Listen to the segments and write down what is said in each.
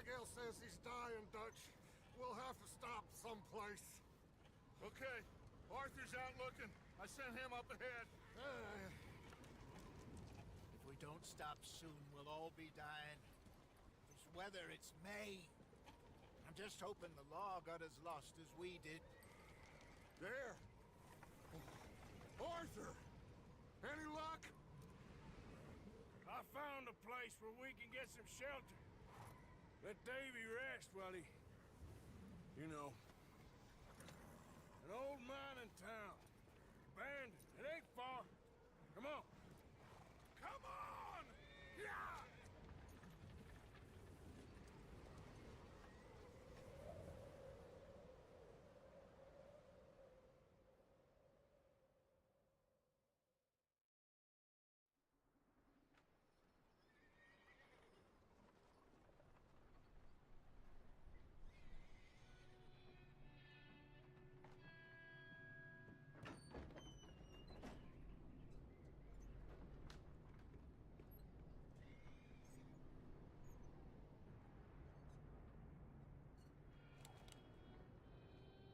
Miguel says he's dying, Dutch. We'll have to stop someplace. Okay. Arthur's out looking. I sent him up ahead. If we don't stop soon, we'll all be dying. This weather, it's May. I'm just hoping the law got as lost as we did. There. Arthur! Any luck? I found a place where we can get some shelter. Let Davy rest while he... You know. An old mining town. Abandoned. It ain't far. Come on. Come on! Yeah!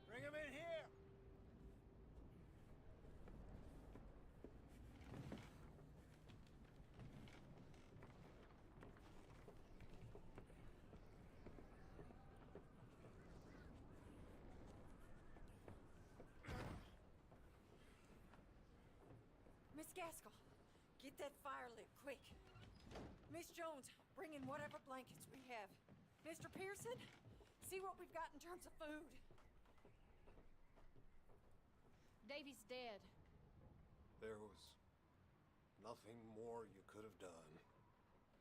Bring him in here! Miss Gaskell, get that fire lit, quick. Miss Jones, bring in whatever blankets we have. Mr. Pearson, see what we've got in terms of food. Davy's dead. There was nothing more you could have done.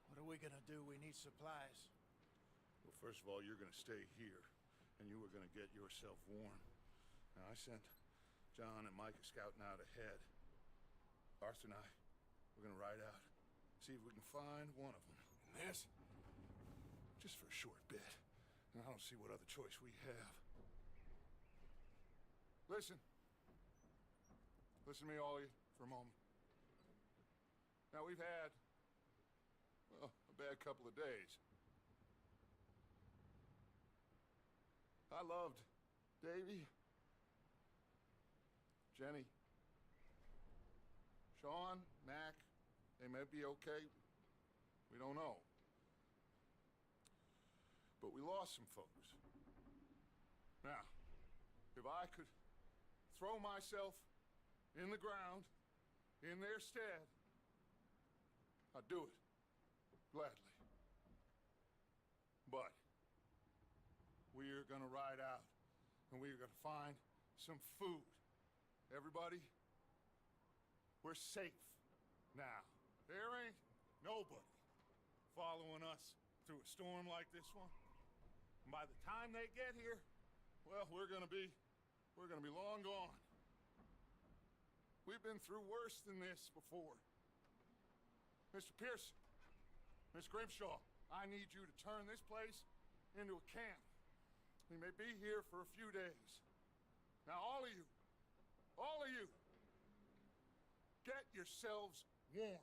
What are we gonna do? We need supplies. Well, first of all, you're gonna stay here, and you were gonna get yourself warm. Now, I sent John and Micah scouting out ahead. Arthur and I, we're gonna ride out, see if we can find one of them. And this? Just for a short bit. And I don't see what other choice we have. Listen. Listen to me, all of you, for a moment. Now, we've had, well, a bad couple of days. I loved Davy, Jenny, Sean, Mac. They may be okay. We don't know. But we lost some folks. Now, if I could throw myself in the ground, in their stead, I'd do it, gladly. But we are gonna ride out, and we are gonna find some food. Everybody, we're safe now. There ain't nobody following us through a storm like this one. And by the time they get here, well, we're gonna be long gone. We've been through worse than this before. Mr. Pearson, Miss Grimshaw, I need you to turn this place into a camp. We may be here for a few days. Now, all of you, get yourselves warm.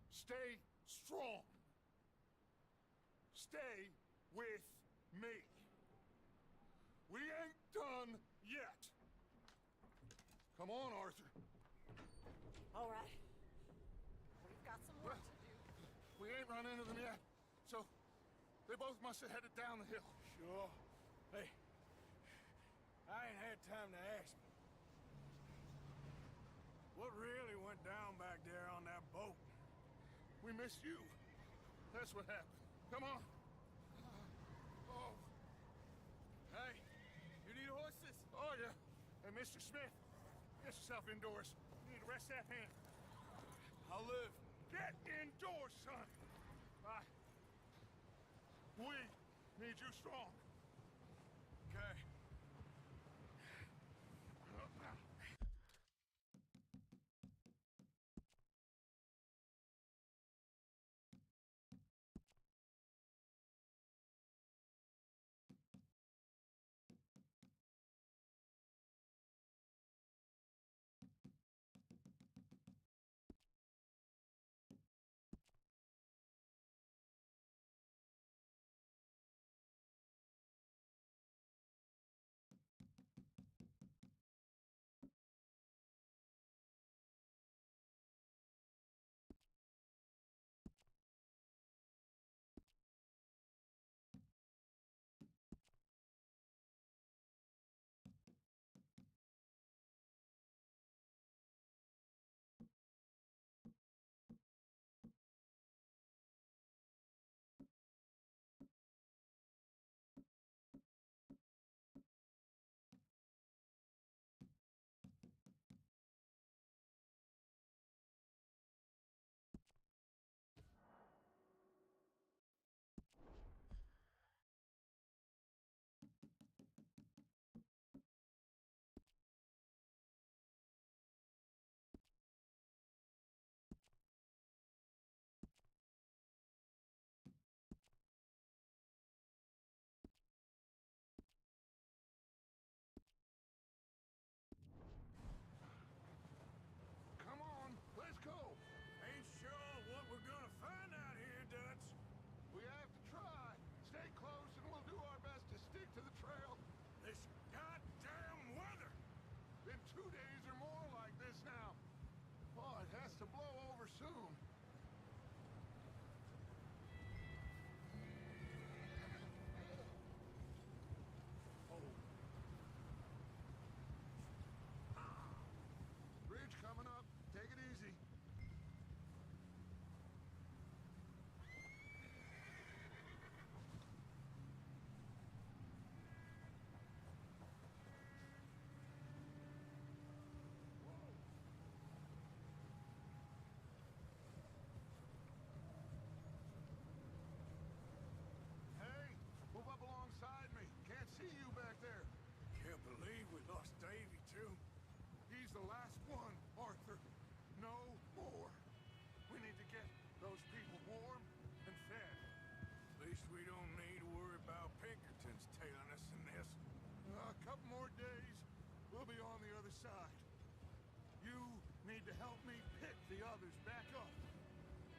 Stay strong. Stay with me. We ain't done yet. Come on, Arthur. All right. We've got some work to do. We ain't run into them yet, so they both must have headed down the hill. Sure. Hey, I ain't had time to ask you. What really went down back there on that boat? We missed you. That's what happened. Come on. Oh. Hey, you need horses? Oh, yeah. Hey, Mr. Smith, get yourself indoors. You need to rest that hand. I'll live. Get indoors, son. We need you strong. Okay. soon. Bridge coming up. Take it easy. Hey, move up alongside me. Can't see you back there. Can't believe we lost Davy, too. He's the last one, Arthur. No more. We need to get those people warm and fed. At least we don't need to worry about Pinkertons tailing us in this. A couple more days, we'll be on the other side. You need to help me pick the others back up.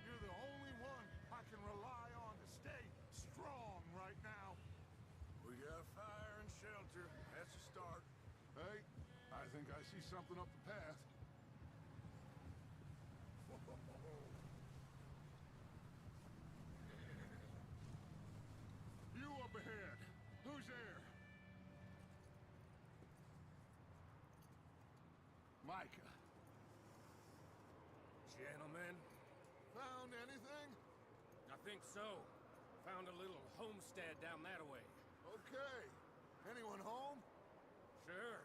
You're the only one I can rely on to stay strong right now. We got fire and shelter. That's a start. Hey, I think I see something up the path. You up ahead. Who's there? Micah. Gentlemen, Found anything? I think so. Found a little homestead down that way. Okay. Anyone home? Sure.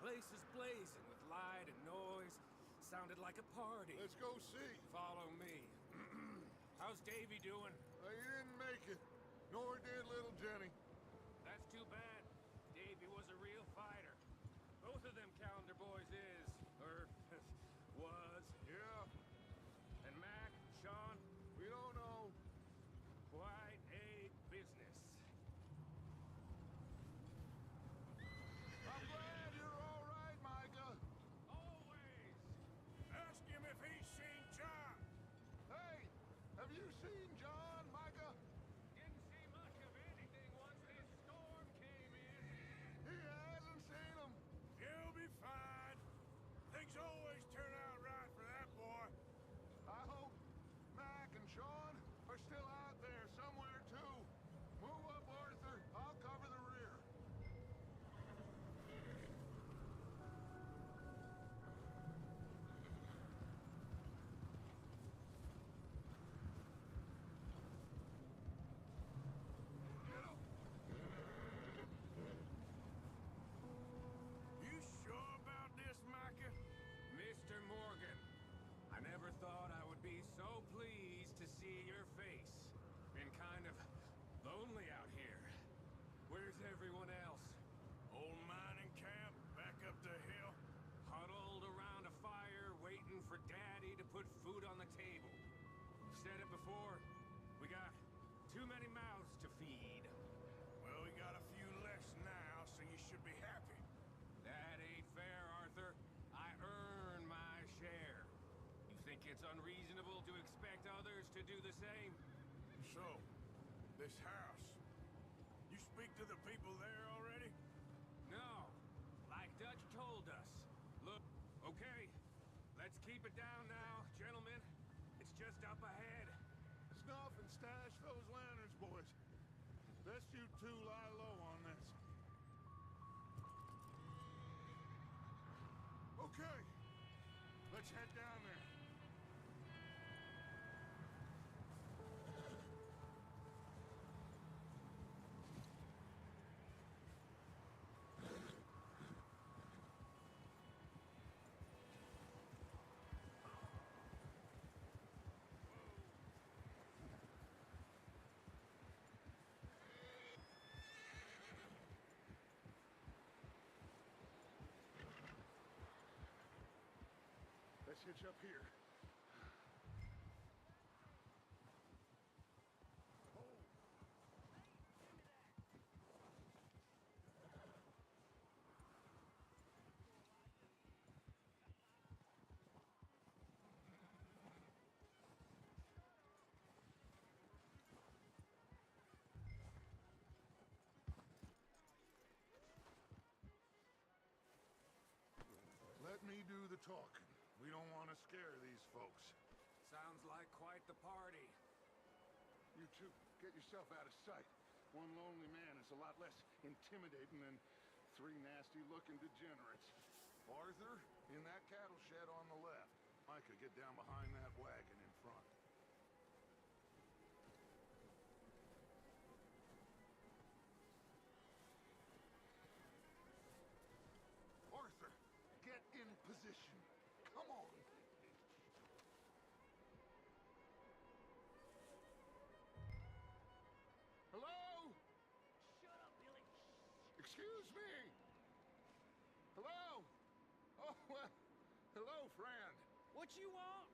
Place is blazing with light and noise. Sounded like a party. Let's go see. Follow me. How's Davy doing? He didn't make it. Nor did little Jenny. That's too bad. Davy was a real fighter. Both of them calendar boys is, or was. Yeah, And Mac, Sean, we don't know. quite a business. I'm glad you're all right, Micah. Always. Ask him if he's seen John. Hey, have you seen John, Micah? Didn't see much of anything once this storm came in. He hasn't seen him. He'll be fine. Things always turn out right for that boy. I hope Mac and Sean are still out there somewhere, too. Move up, Arthur. I'll cover the rear. You sure about this, Micah? Mr. Morgan, I never thought I would be so pleased to see your face. Been kind of lonely out here. Where's everyone else? Old mining camp back up the hill. Huddled around a fire, waiting for Daddy to put food on the table. Said it before, we got too many mouths to feed. Well, we got a few less now, so you should be happy. That ain't fair, Arthur. I earn my share. You think it's unreasonable to expect others to do the same? So, this house. You speak to the people there already? No, like Dutch told us. Look, okay, let's keep it down now, gentlemen. It's just up ahead. Snuff and stash those lanterns, boys. Best you two lie low on this. Okay, let's head down there. Let's hitch up here. Let me do the talking. We don't want to scare these folks. Sounds with the party. You two, get yourself out of sight. One lonely man is a lot less intimidating than three nasty-looking degenerates. Arthur, in that cattle shed on the left. Micah, get down behind that wagon in front. Arthur, get in position. Come on. Hello? Shut up, Billy. Excuse me. Hello? Oh, well, hello, friend. What you want?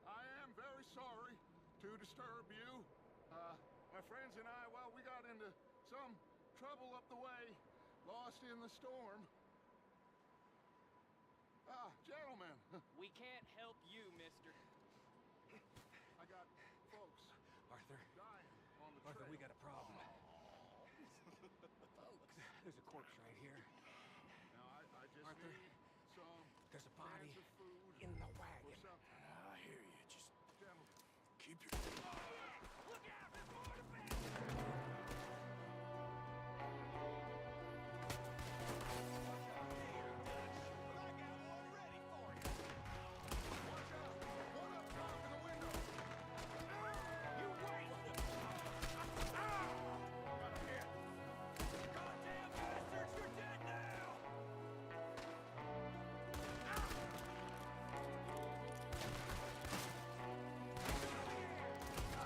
I am very sorry to disturb you. My friends and I, well, we got into some trouble up the way, lost in the storm. Gentlemen, We can't help you, mister. I got folks Arthur, dying on the Arthur, trail. we got a problem. Folks. There's a corpse right here. Now, I just Arthur, need some there's a body cans of food in the or wagon. something. I hear you. Just Gentlemen. keep your... Look out! There's more to bed!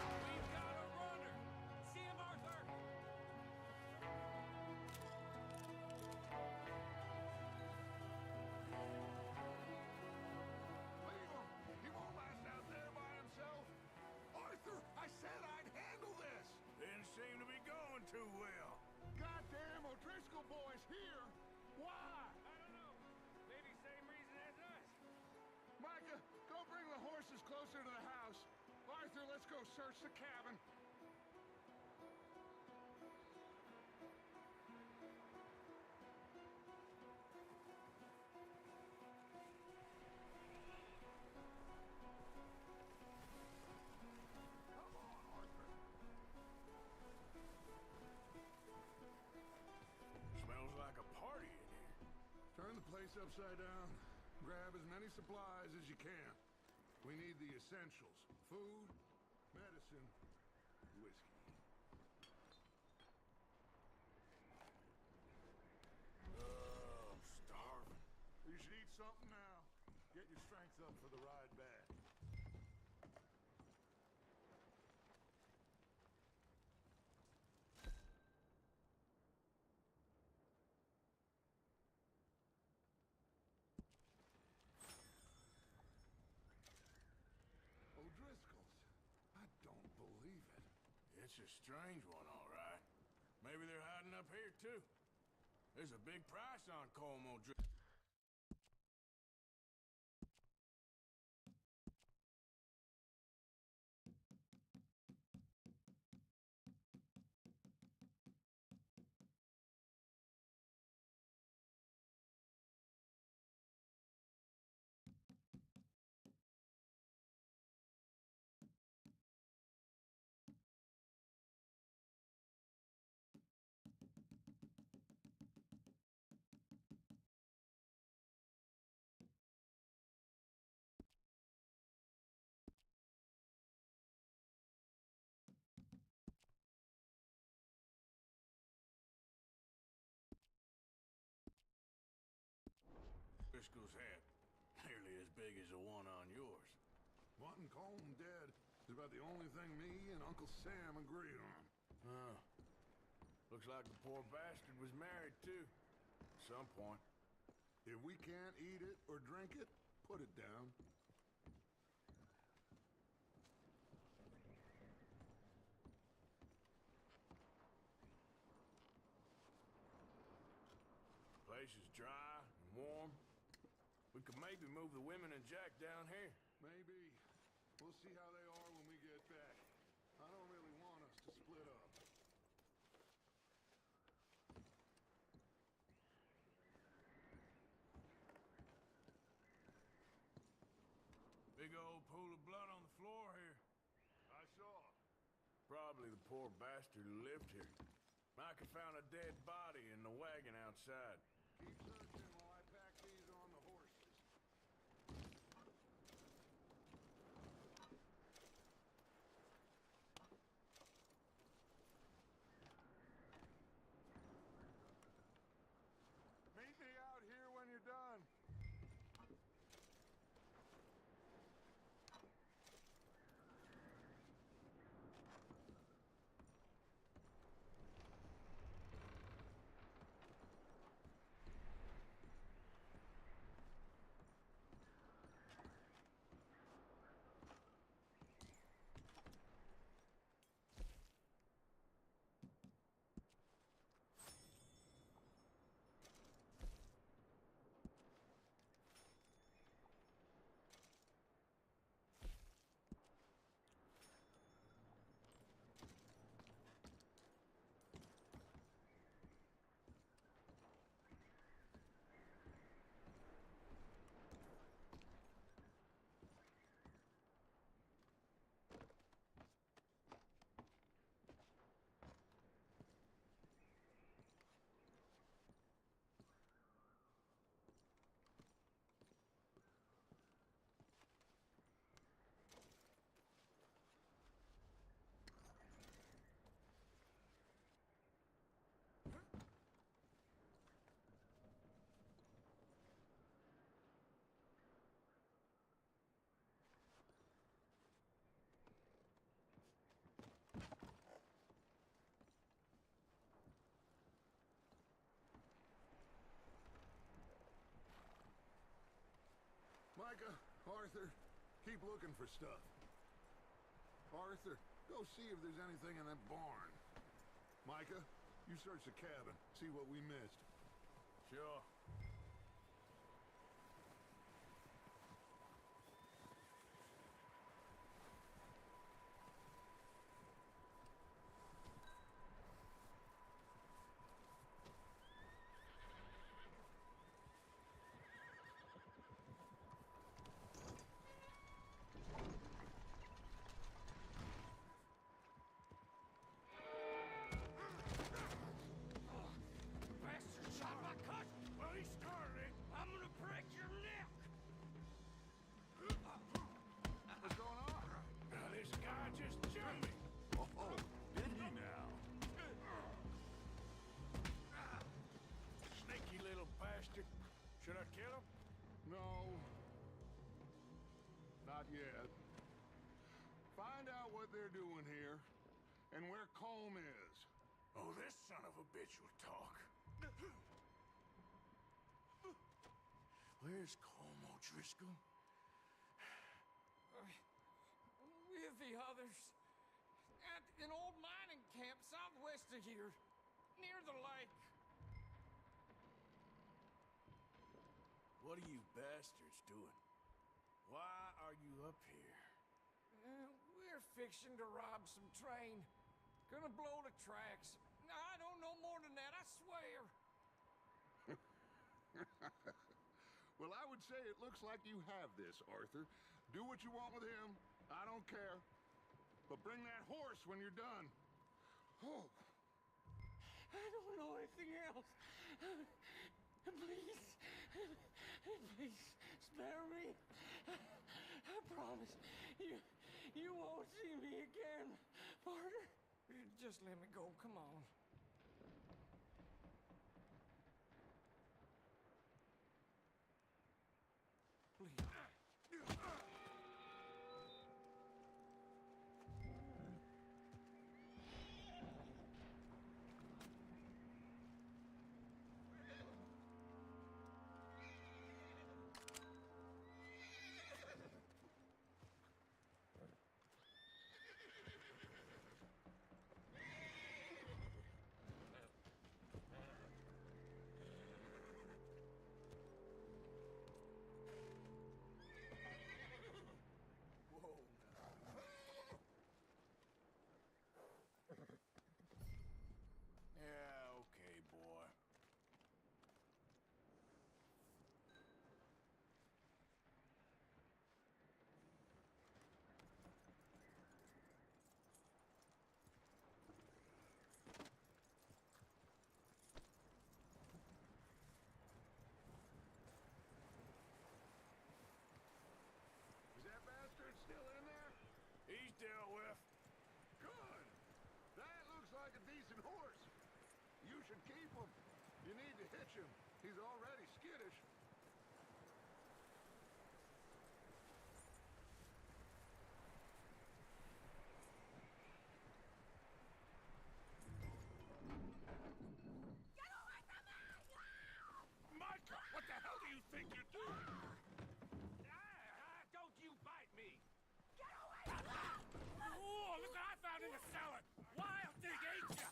We've got a runner! See him, Arthur! Leave him! He won't last out there by himself! Arthur, I said I'd handle this! Didn't seem to be going too well. Goddamn O'Driscoll boys here! Why? I don't know. Maybe same reason as us. Micah, go bring the horses closer to the house. Arthur, let's go search the cabin. Come on, Arthur. Smells like a party in here. Turn the place upside down. Grab as many supplies as you can. We need the essentials. Food, medicine, whiskey. I'm starving. You should eat something now. Get your strength up for the ride back. O'Driscoll's. I don't believe it. It's a strange one, all right. Maybe they're hiding up here, too. There's a big price on Colm O'Driscoll. Driscoll's hat, nearly as big as the one on yours. Wanting Colm dead is about the only thing me and Uncle Sam agree on. Oh. Looks like the poor bastard was married, too. At some point. If we can't eat it or drink it, put it down. Place is dry and warm. We could maybe move the women and Jack down here. Maybe. We'll see how they are when we get back. I don't really want us to split up. Big old pool of blood on the floor here. Probably the poor bastard who lived here. Micah found a dead body in the wagon outside. Keep searching while I pack these on the horses. Meet me out here when you're done. Micah, Arthur, keep looking for stuff. Arthur, go see if there's anything in that barn. Micah, you search the cabin, see what we missed. Sure. Bastard shot my cut! Well, he started it. I'm gonna break your neck! What's going on? Now, this guy just jumped me. Oh, did he now? Sneaky little bastard. Should I kill him? No. Not yet. Find out what they're doing here, and where Colm is. Oh, this son of a bitch will talk. Where's Colm O'Driscoll? With the others. At an old mining camp southwest of here. Near the lake. What are you bastards doing? Why are you up here? We're fixing to rob some train. Gonna blow the tracks. I don't know more than that, I swear. Well, I would say it looks like you have this, Arthur. Do what you want with him. I don't care. But bring that horse when you're done. Oh. I don't know anything else. Please. Please, spare me. I promise. You won't see me again, partner. Just let me go, come on. Please. should keep him. You need to hitch him. He's already skittish. Micah, what the hell do you think you're doing? Don't you bite me! Oh, look what I found in the cellar! Wild thing, ain't ya?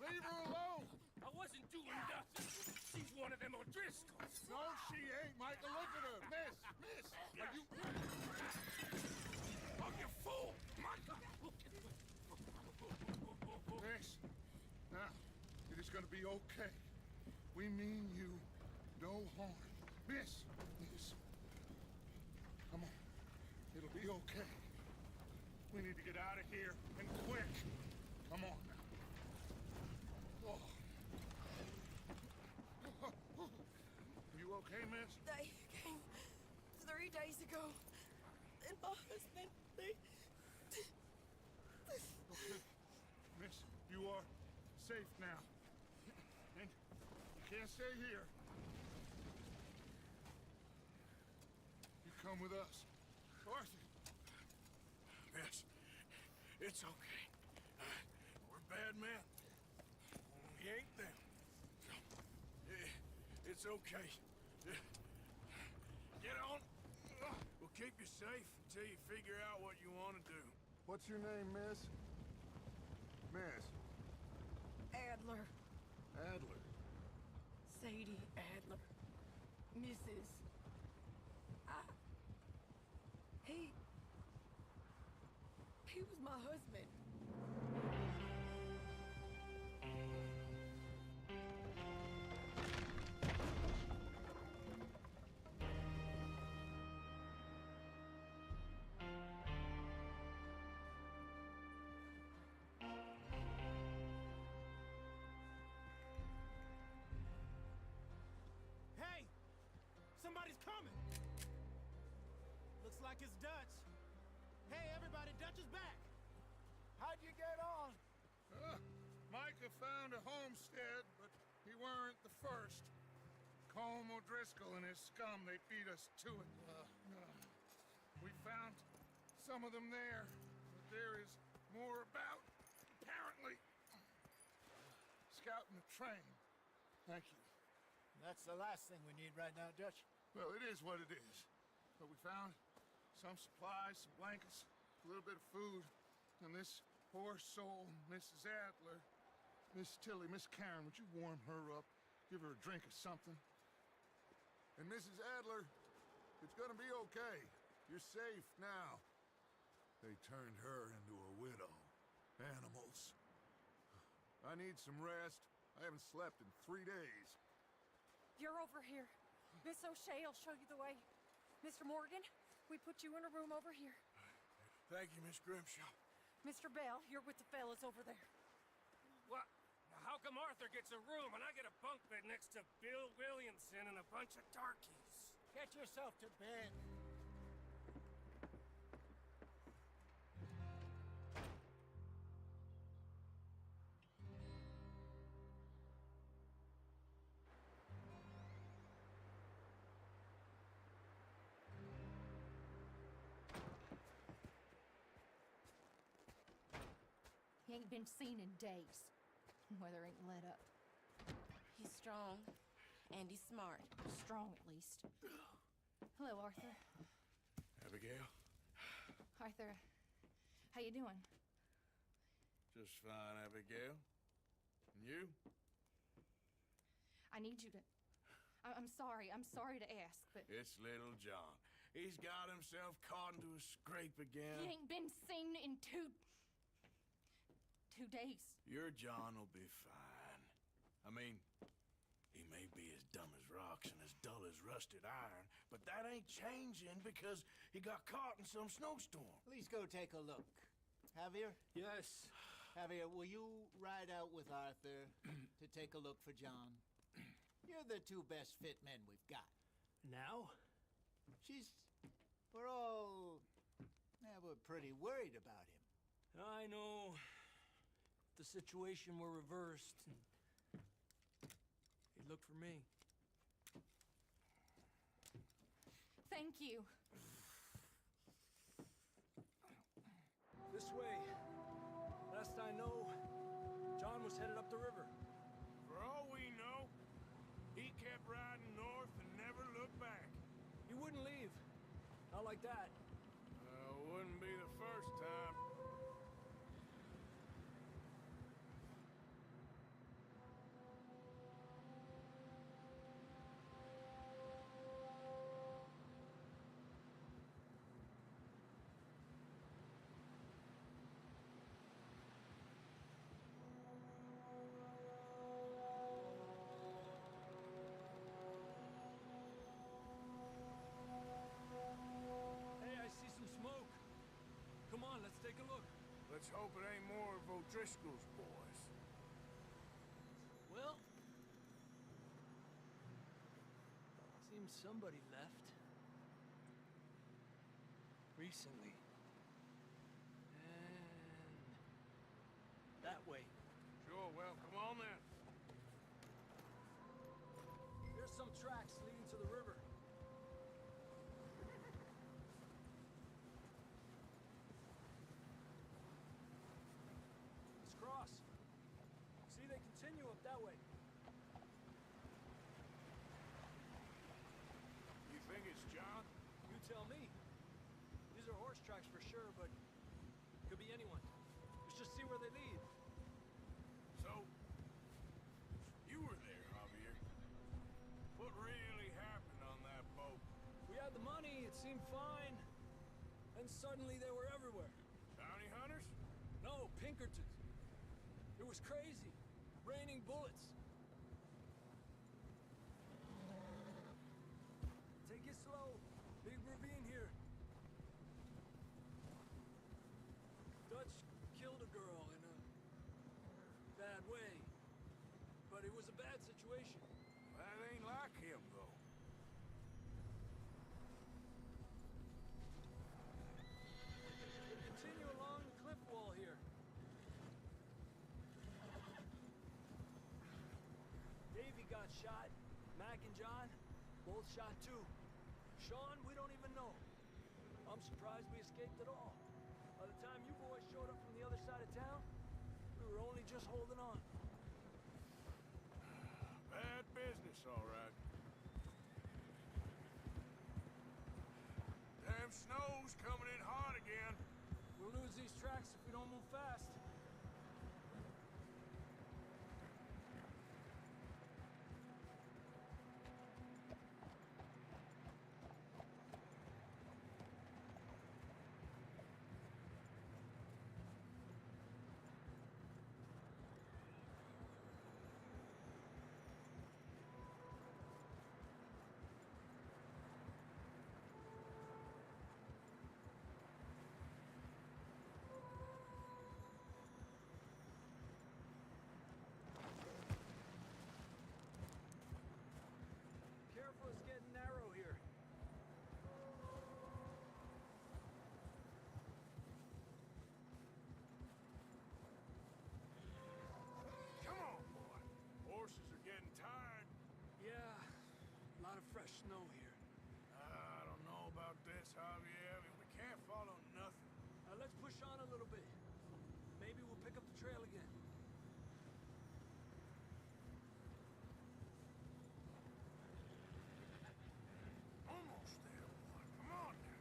Leave her alone! I wasn't doing nothing. She's one of them O'Driscolls. No, she ain't, Micah. Look at her. Miss, are you... Oh, you fool! Micah! Miss, now, it is gonna be okay. We mean you no harm. Miss, come on. It'll be okay. We need to get out of here, and quick. Come on now. Oh. You okay, miss? They came 3 days ago. And my husband, they... Okay. Miss, you are safe now. And you can't stay here. You come with us. Arthur. Miss, it's okay. We're bad men. We ain't them. It's okay. Get on. We'll keep you safe until you figure out what you want to do. What's your name, miss? Miss. Adler. Adler. Sadie Adler. Mrs. He was my husband. Hey! Somebody's coming! Looks like it's Dutch. Hey, everybody, Dutch is back! How'd you get on? Micah found a homestead, but he weren't the first. Colm O'Driscoll and his scum, they beat us to it. We found some of them there, but there is more about, apparently. Scouting the train. Thank you. That's the last thing we need right now, Dutch. Well, it is what it is. But we found some supplies, some blankets, a little bit of food, and this poor soul, Mrs. Adler, Miss Tilly, Miss Karen, would you warm her up? Give her a drink or something? And Mrs. Adler, it's gonna be okay. You're safe now. They turned her into a widow. Animals. I need some rest. I haven't slept in 3 days. You're over here. Miss O'Shea will show you the way. Mr. Morgan, we put you in a room over here. Thank you, Miss Grimshaw. Mr. Bell, you're with the fellas over there. What? How come Arthur gets a room and I get a bunk bed next to Bill Williamson and a bunch of darkies? Get yourself to bed. He ain't been seen in days. Weather ain't let up. He's strong, and he's smart. Strong, at least. Hello, Arthur. Abigail? Arthur, how you doing? Just fine, Abigail. And you? I need you to... I'm sorry to ask, but... It's little John. He's got himself caught into a scrape again. He ain't been seen in 2 days. Your John will be fine. I mean, he may be as dumb as rocks and as dull as rusted iron, but that ain't changing because he got caught in some snowstorm. Please go take a look. Javier? Yes. Javier, will you ride out with Arthur to take a look for John? You're the 2 best fit men we've got. Now? We're pretty worried about him. I know. The situation were reversed. And look for me. Thank you. This way. Last I know, John was headed up the river. For all we know, he kept riding north and never looked back. He wouldn't leave. Not like that. Wouldn't be the first time. Hey, I see some smoke. Come on, let's take a look. Let's hope it ain't more of O'Driscoll's boys. Well, seems somebody left. Recently. And that way. Sure, well, come on then. There's some tracks leading to the river. Let's cross. See, they continue up that way. You think it's John? You tell me. These are horse tracks for sure, but could be anyone. Let's just see where they lead. So, you were there, Javier. What really happened on that boat? We had the money, it seemed fine. Then suddenly they were everywhere. Bounty hunters? No, Pinkertons. It was crazy. Raining bullets. Take it slow. Big ravine here. Dutch killed a girl in a bad way. But it was a bad situation. That ain't like him, though. We'll continue along the cliff wall here. Davey got shot. Mac and John, both shot too. Sean, we don't even know. I'm surprised we escaped at all. By the time you boys showed up from the other side of town, we were only just holding on. Bad business, all right. Damn snow's coming in hard again. We'll lose these tracks if we don't move fast. Careful, it's getting narrow here. Come on, boy. Horses are getting tired. Yeah, a lot of fresh snow here. I don't know about this, Javier. I mean, we can't follow nothing. Let's push on a little bit. Maybe we'll pick up the trail again. Almost there, boy. Come on now.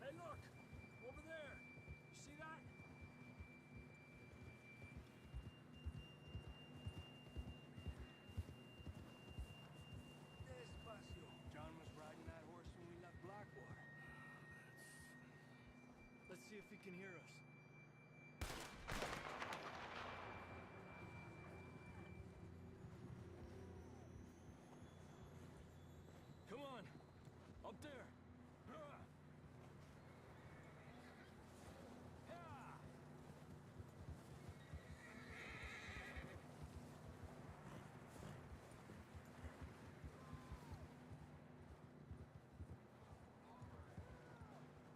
Hey, look! Over there! You see that? Despacio. John was riding that horse when we left Blackwater. Let's see if he can hear us. Come on! Up there!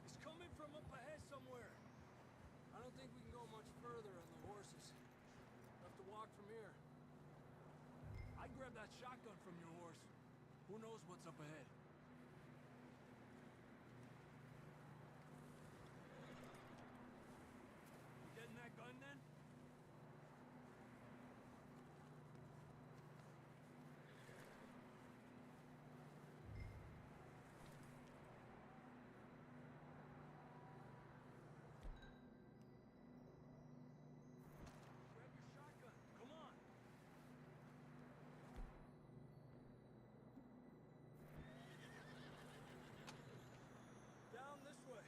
He's coming from up ahead somewhere. block from here. I grabbed that shotgun from your horse. Who knows what's up ahead? You getting that gun then? Grab your shotgun. Come on. Down this way.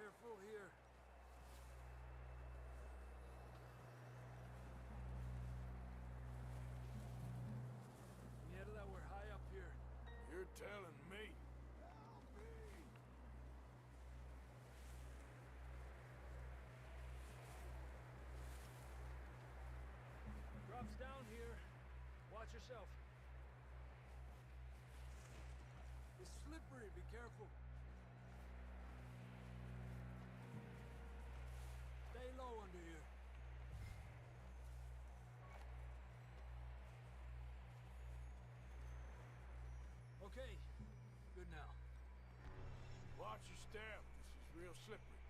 Careful here. Yeah, that we're high up here. You're telling me. Drops down here. Watch yourself. It's slippery. Be careful. Stay low under here. Okay. Good now. Watch your step. This is real slippery.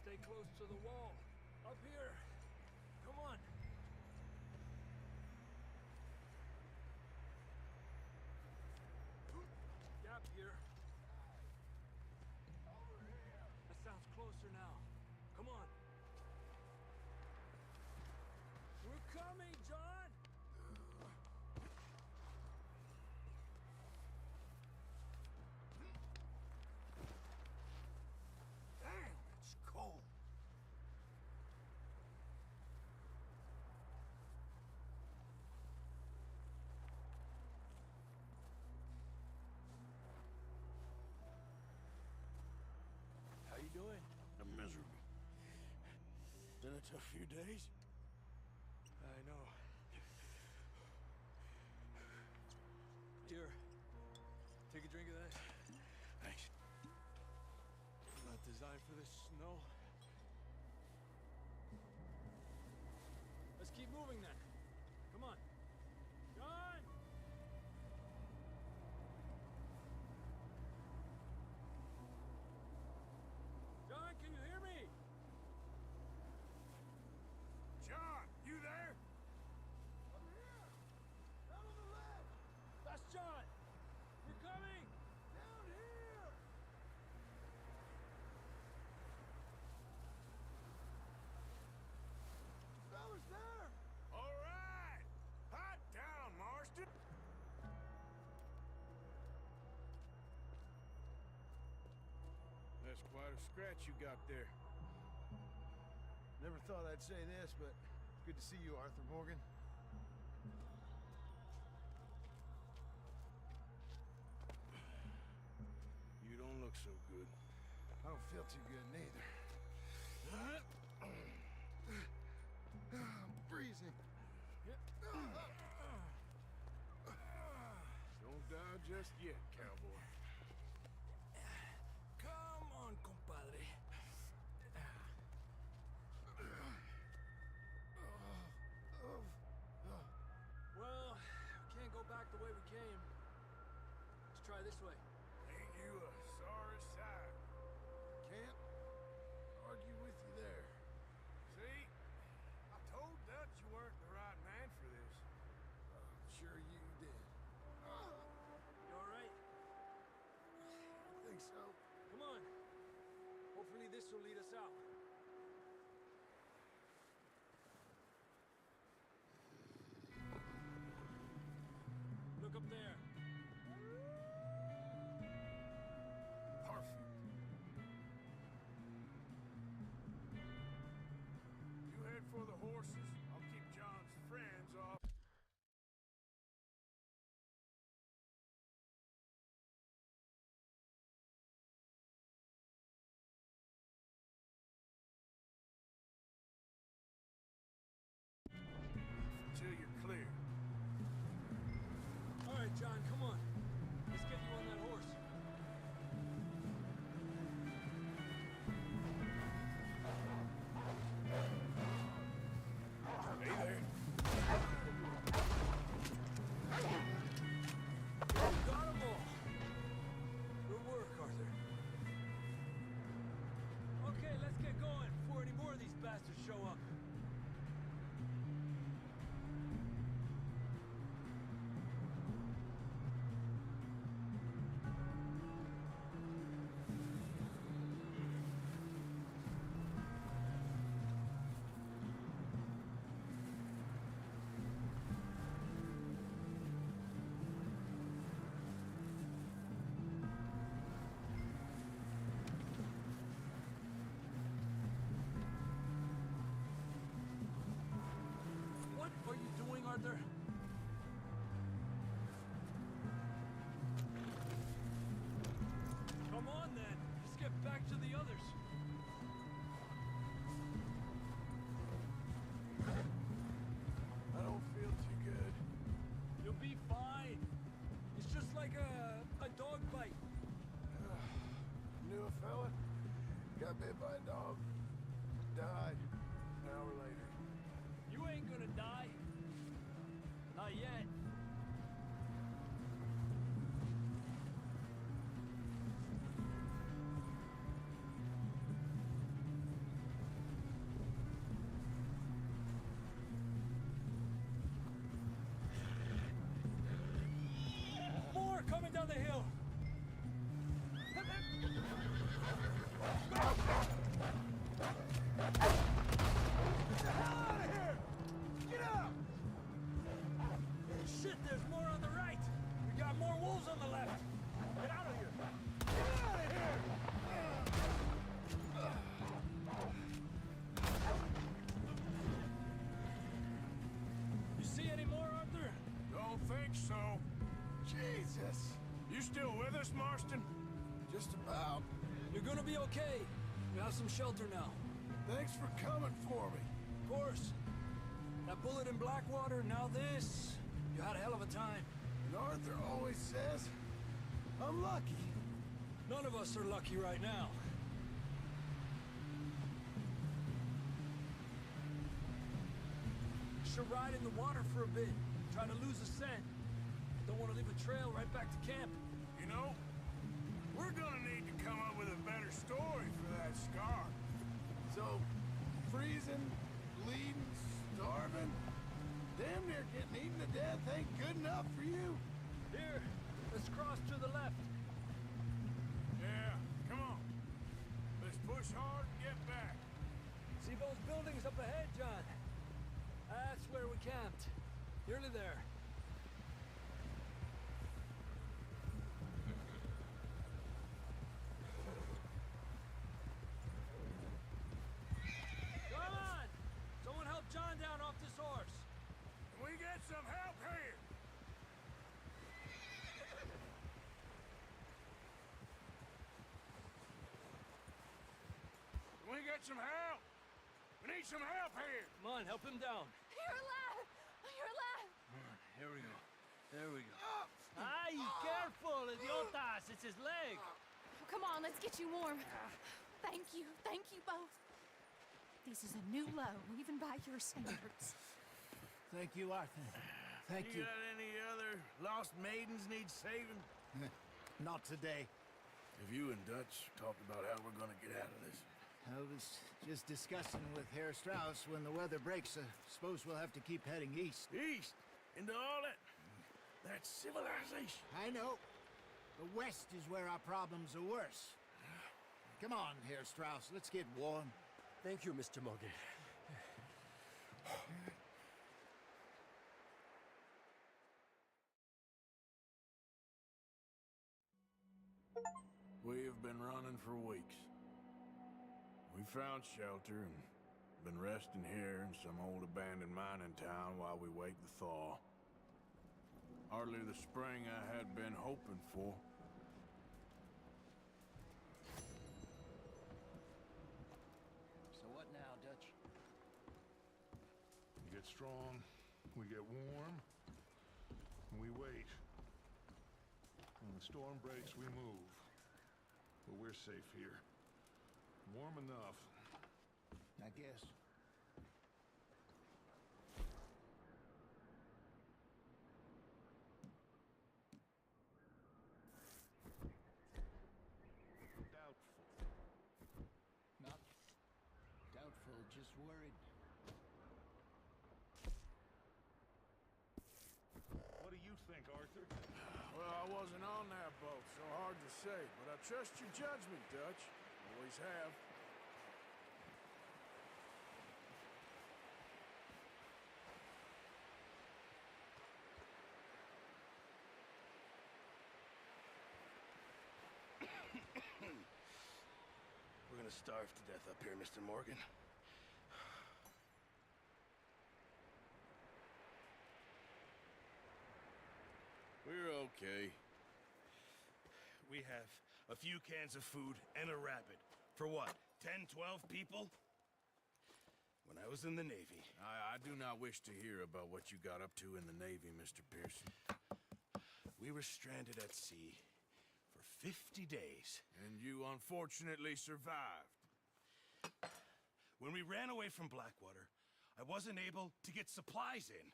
Stay close to the wall. Up here. Come on. Gap here. That sounds closer now. Come on. We're coming, John! Damn, it's cold. How you doing? I'm miserable. Been a tough few days. I know. Here. Take a drink of that. Thanks. Not designed for this snow. Let's keep moving then. Come on. John! John, can you hear me? John, you there? Over here! Down on the left! That's John! We're coming! Down here! Fellas there! All right. Hot down, Marston. That's quite a scratch you got there. Never thought I'd say this, but it's good to see you, Arthur Morgan. You don't look so good. I don't feel too good neither. I'm freezing. Don't die just yet, cowboy. Come on, compadre. Well, we can't go back the way we came. Let's try this way. Ain't you a sorry sight? Can't argue with you there. See? I told Dutch you weren't the right man for this. Sure you did. You all right? I think so. Come on. Hopefully this will lead us out. Look up there. Perfect. You head for the horses. I'll keep John's friends off. Arthur. Come on, then. Let's get back to the others. I don't feel too good. You'll be fine. It's just like a dog bite. Knew a fella, got bit by a dog, died an hour later. You ain't gonna die. Not yet. More coming down the hill. Shit, there's more on the right. We got more wolves on the left. Get out of here. Get out of here! You see any more, Arthur? Don't think so. Jesus! You still with us, Marston? Just about. You're gonna be okay. We have some shelter now. Thanks for coming for me. Of course. That bullet in Blackwater, now this. You had a hell of a time. And Arthur always says, I'm lucky. None of us are lucky right now. Should ride in the water for a bit. Try to lose the scent. Don't want to leave a trail right back to camp. You know, we're gonna need to come up with a better story for that scar. So, freezing, bleeding, starving, damn near getting eaten to death ain't good enough for you. Here, let's cross to the left. Yeah, come on. Let's push hard and get back. See those buildings up ahead, John? That's where we camped. Nearly there. Come on! Someone help John down off this horse. Can we get some help here? Can we get some help? We need some help here. Come on, help him down. You're alive! You're alive! Here we go. There we go. Ay, careful, idiotas! It's his leg. Come on, let's get you warm. Thank you both. This is a new low, even by your standards. Thank you, Arthur. Thank you. Got any other lost maidens need saving? Not today. Have you and Dutch talked about how we're gonna get out of this? I was just discussing with Herr Strauss when the weather breaks. Suppose we'll have to keep heading east. East? Into all that civilization. I know. The west is where our problems are worse. Come on, Herr Strauss, let's get warm. Thank you, Mr. Morgan. We have been running for weeks. We found shelter and been resting here in some old abandoned mining town while we wait the thaw. Hardly the spring I had been hoping for. So what now, Dutch? We get strong, we get warm, and we wait. When the storm breaks, we move. But we're safe here. Warm enough. I guess. Doubtful. Not doubtful, just worried. What do you think, Arthur? Well, I wasn't on that boat, so hard to say. But I trust your judgment, Dutch. Always have. We're gonna starve to death up here, Mr. Morgan. Okay. We have a few cans of food and a rabbit. For what, 10, 12 people? When I was in the Navy... I do not wish to hear about what you got up to in the Navy, Mr. Pearson. We were stranded at sea for 50 days. And you unfortunately survived. When we ran away from Blackwater, I wasn't able to get supplies in.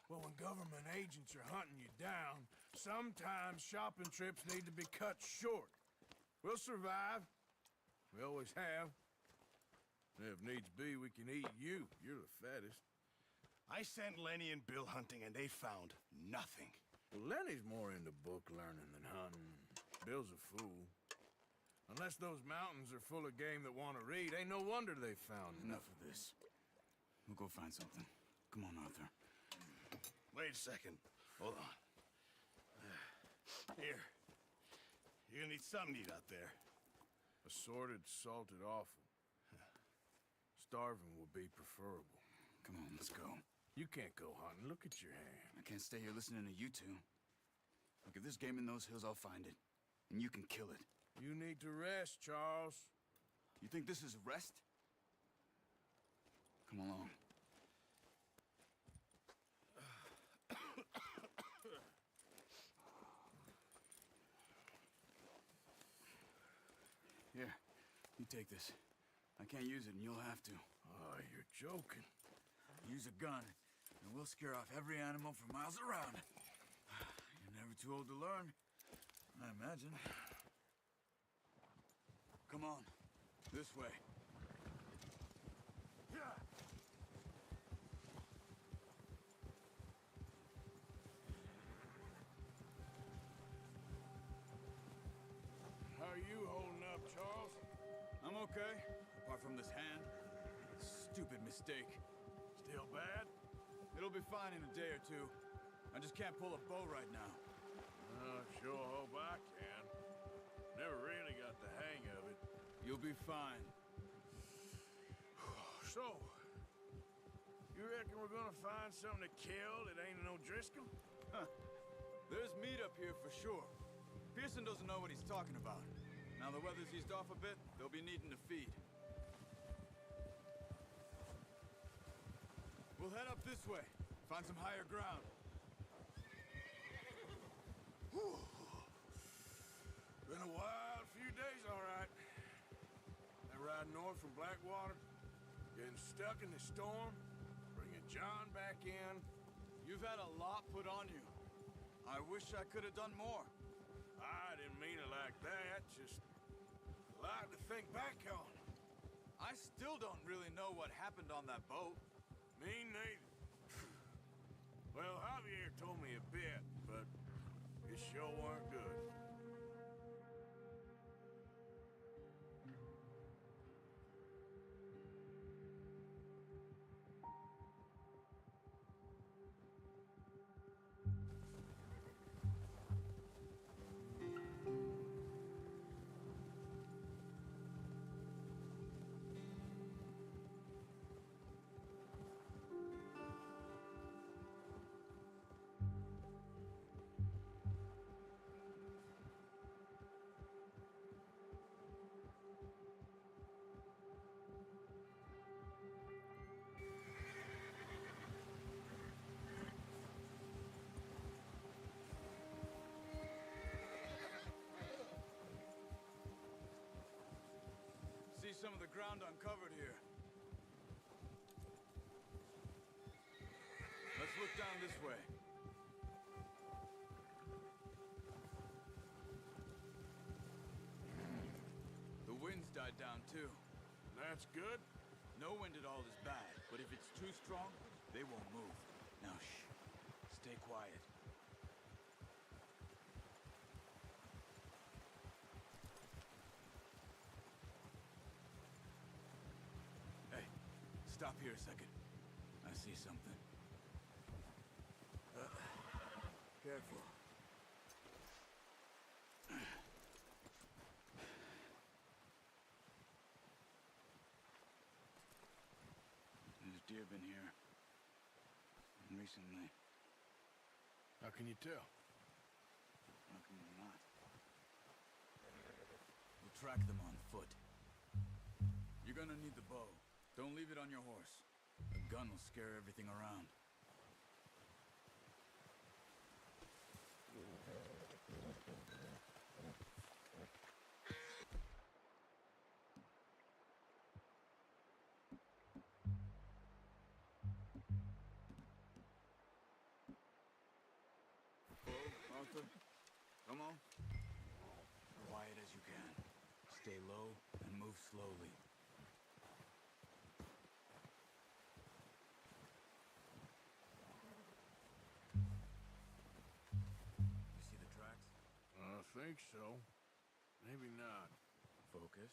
Well, when government agents are hunting you down, sometimes shopping trips need to be cut short. We'll survive. We always have. And if needs be, we can eat you. You're the fattest. I sent Lenny and Bill hunting, and they found nothing. Well, Lenny's more into book learning than hunting. Bill's a fool. Unless those mountains are full of game that want to read, ain't no wonder they found Enough of this. We'll go find something. Come on, Arthur. Wait a second. Hold on. Here. You're gonna need something to eat out there. Assorted, salted offal. Starving will be preferable. Come on, let's go. You can't go hunting. Look at your hand. I can't stay here listening to you two. Look, if there's game in those hills, I'll find it. And you can kill it. You need to rest, Charles. You think this is rest? Come along. Here, you take this. I can't use it, and you'll have to. Oh, you're joking. Use a gun, and we'll scare off every animal for miles around. You're never too old to learn, I imagine. Come on, this way. How are you holding up, Charles? I'm okay, apart from this hand. Stupid mistake. Still bad? It'll be fine in a day or two. I just can't pull a bow right now. Sure hope I can. Never really got the hang of it. You'll be fine. So, you reckon we're gonna find something to kill that ain't no Driscoll? There's meat up here for sure. Pearson doesn't know what he's talking about. Now the weather's eased off a bit, they'll be needing to feed. We'll head up this way. Find some higher ground. Whew. Been a wild few days, all right. That ride north from Blackwater, getting stuck in the storm, bringing John back in. You've had a lot put on you. I wish I could have done more. I didn't mean it like that, just a lot to think back on. I still don't really know what happened on that boat. Me neither. Well, Javier told me a bit, but it sure weren't good. See some of the ground uncovered here. Let's look down this way. The wind's died down too. That's good. No wind at all is bad, but if it's too strong, they won't move. Now shh. Stay quiet. Hey, stop here a second. I see something. Careful. There's deer been here. Recently. How can you tell? How come we're not? We'll track them on foot. You're gonna need the bow. Don't leave it on your horse. A gun will scare everything around. Arthur, come on. Quiet as you can. Stay low and move slowly. You see the tracks? I think so. Maybe not. Focus.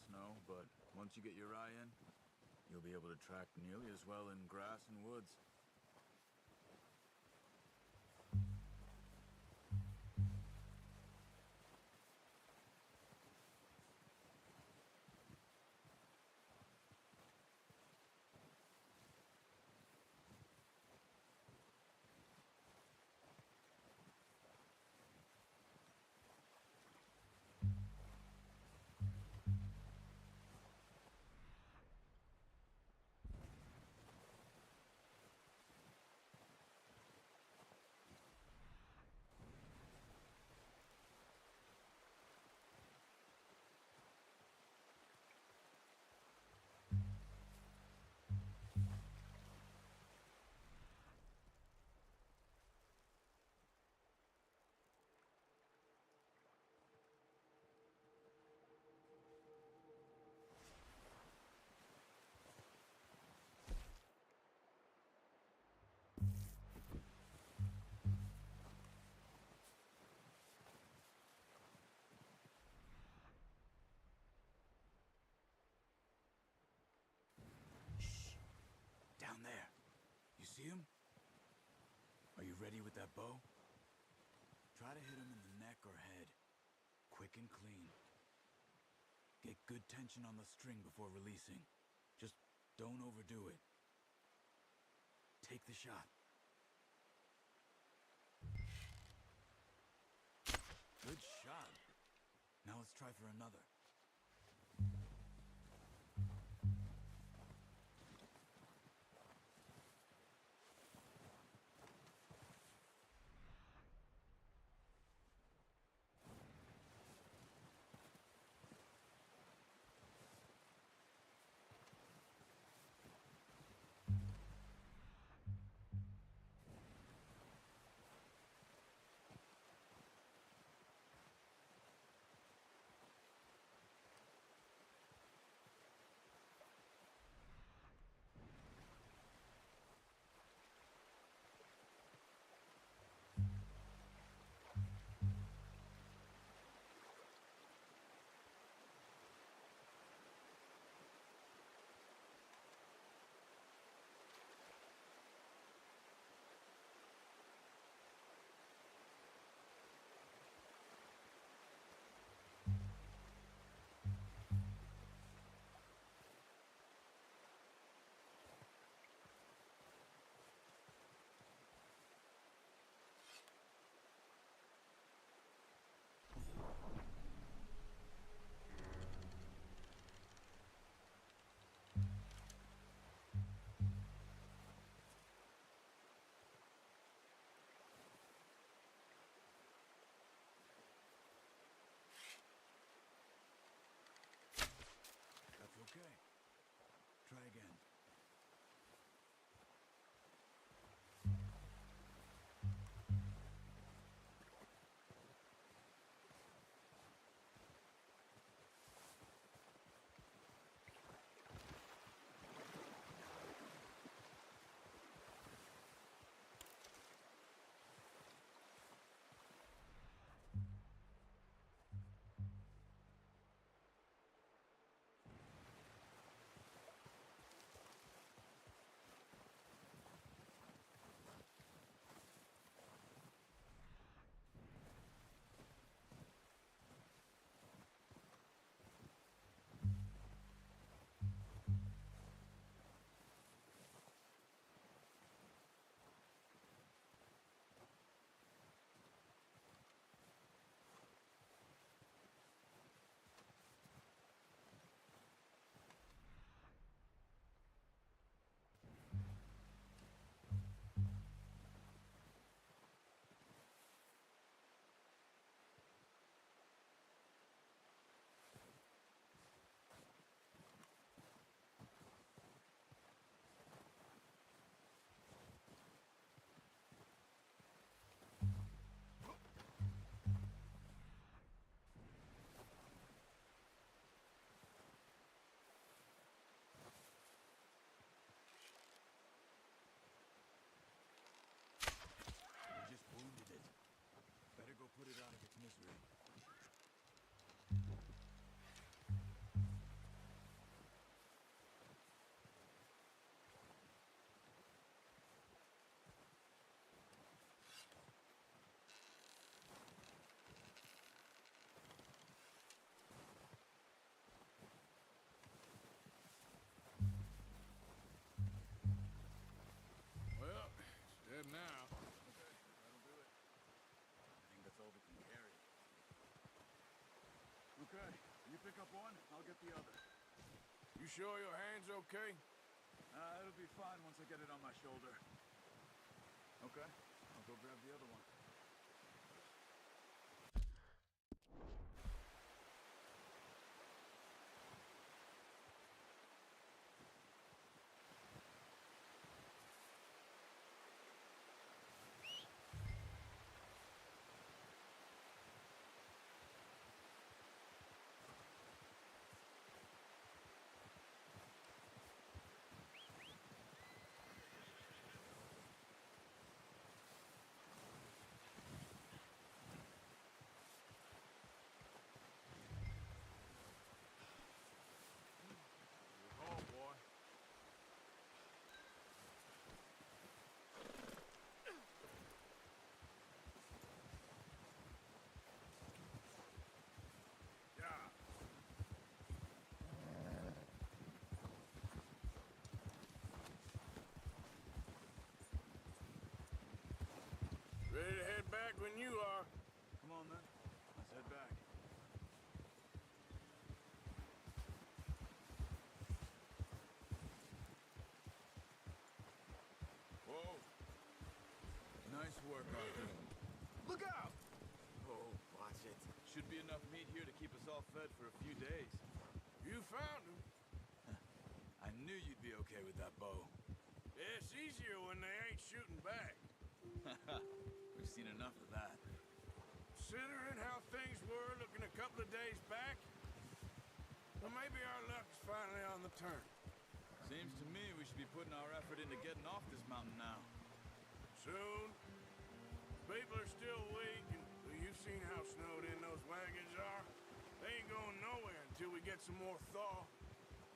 Snow, but once you get your eye in, you'll be able to track nearly as well in grass and woods. Down there. You see him? Are you ready with that bow? Try to hit him in the neck or head. Quick and clean. Get good tension on the string before releasing. Just don't overdo it. Take the shot. Good shot. Now let's try for another. pick up one, I'll get the other. You sure your hand's okay? It'll be fine once I get it on my shoulder. Okay, I'll go grab the other one. Ready to head back when you are. Come on, then. Let's head back. Whoa. Nice work, Arthur. Look out! Oh, watch it. Should be enough meat here to keep us all fed for a few days. You found him. I knew you'd be okay with that bow. It's easier when they ain't shooting back. We've seen enough of that. Considering how things were looking a couple of days back, well, maybe our luck's finally on the turn. Seems to me we should be putting our effort into getting off this mountain now. Soon. People are still weak, and well, you've seen how snowed in those wagons are. They ain't going nowhere until we get some more thaw.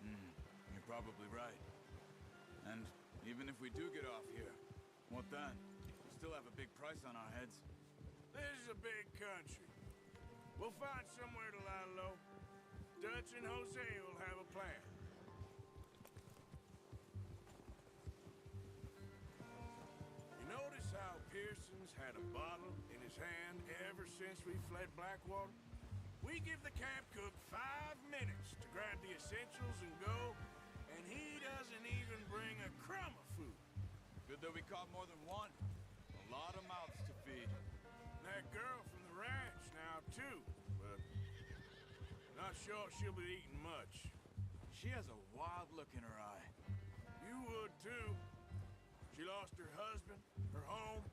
You're probably right. And even if we do get off here, what then? We still have a big price on our heads. This is a big country. We'll find somewhere to lie low. Dutch and Jose will have a plan. You notice how Pearson's had a bottle in his hand ever since we fled Blackwater? We give the camp cook 5 minutes to grab the essentials and go, and he doesn't even bring a crumb of food. Good that we caught more than one. A lot of mouths to feed. That girl from the ranch now, too, but not sure she'll be eating much. She has a wild look in her eye. You would, too. She lost her husband, her home,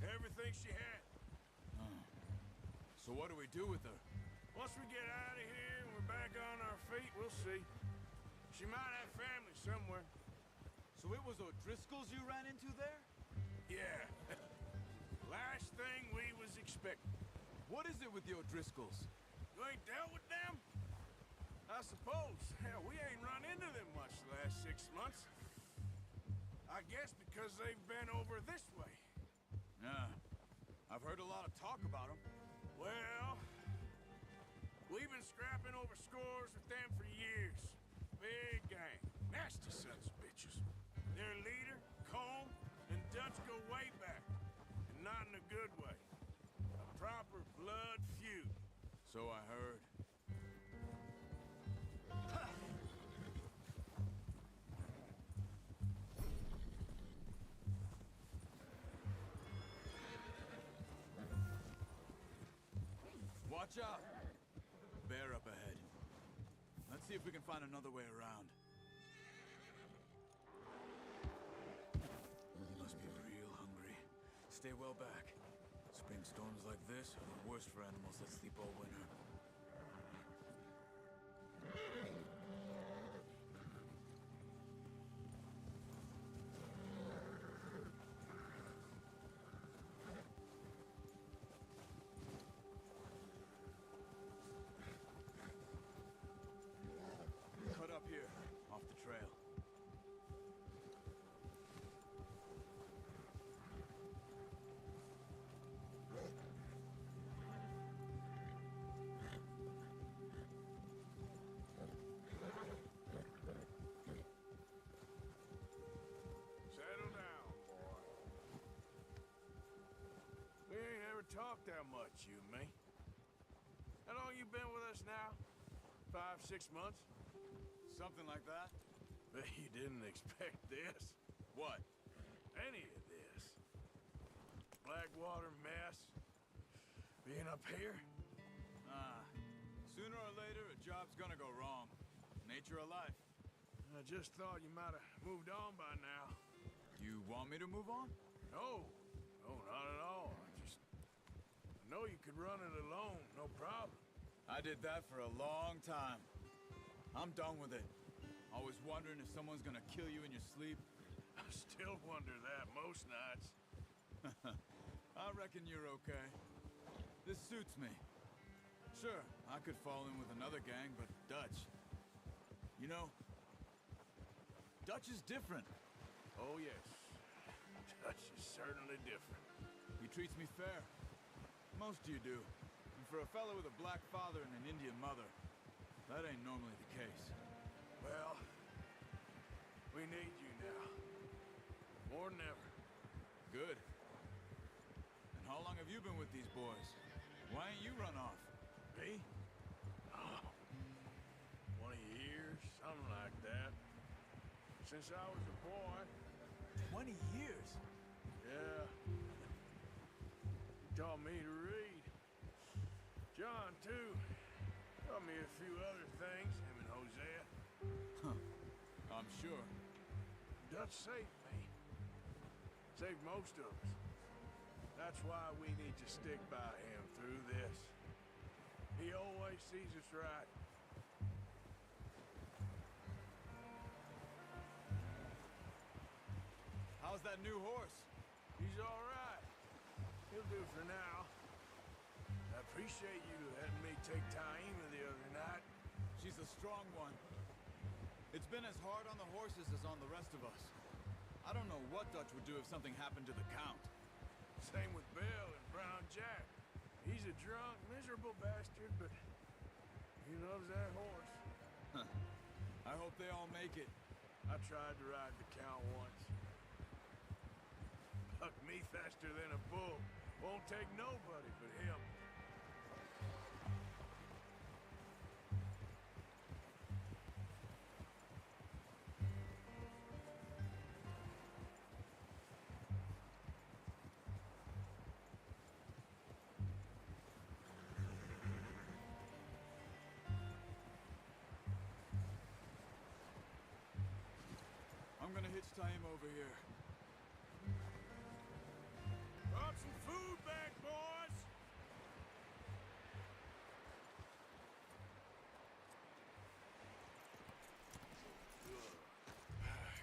everything she had. So what do we do with her? Once we get out of here and we're back on our feet, we'll see. She might have family somewhere. So it was O'Driscoll's you ran into there? Yeah. Last thing we was expecting. What is it with the O'Driscolls? You ain't dealt with them? I suppose. Hell, we ain't run into them much the last 6 months. I guess because they've been over this way. Yeah. I've heard a lot of talk about them. Well, we've been scrapping over scores with them for years. Big gang. Nasty sons of bitches. Their leader, Colm, and Dutch go way back. And not in a good way. A proper blood feud. So I heard. Watch out! Bear up ahead. Let's see if we can find another way around. Must be real hungry. Stay well back. Spring storms like this are the worst for animals that sleep all winter. Cut up here, off the trail. Settle down, boy. We ain't ever talked that much, you and me. How long you been with us now? 5-6 months? Something like that. Bet you didn't expect this. What? Any of this. Blackwater mess. Being up here? Sooner or later, a job's gonna go wrong. Nature of life. I just thought you might have moved on by now. You want me to move on? No. No, not at all. I know you could run it alone, no problem. I did that for a long time. I'm done with it. Always wondering if someone's gonna kill you in your sleep. I still wonder that most nights. I reckon you're okay. This suits me. Sure, I could fall in with another gang, but Dutch... You know, Dutch is different. Oh, yes. Dutch is certainly different. He treats me fair. Most of you do. And for a fellow with a black father and an Indian mother, that ain't normally the case. Well, we need you now. More than ever. Good. And how long have you been with these boys? Why ain't you run off? Me? Oh, 20 years, something like that. Since I was a boy. 20 years? Yeah. He taught me to read. John, too. Taught me a few other things, him and Hosea. Huh. I'm sure. Dutch saved me. Saved most of us. That's why we need to stick by him through this. He always sees us right. How's that new horse? He's all right. He'll do for now. I appreciate you letting me take Taima the other night. She's a strong one. It's been as hard on the horses as on the rest of us. I don't know what Dutch would do if something happened to the Count. Same with Bill and Brown Jack. He's a drunk, miserable bastard, but he loves that horse. I hope they all make it. I tried to ride the Count once. Bucked me faster than a bull. Won't take nobody but him. I'm gonna hitch Taima over here. Brought some food back, boys!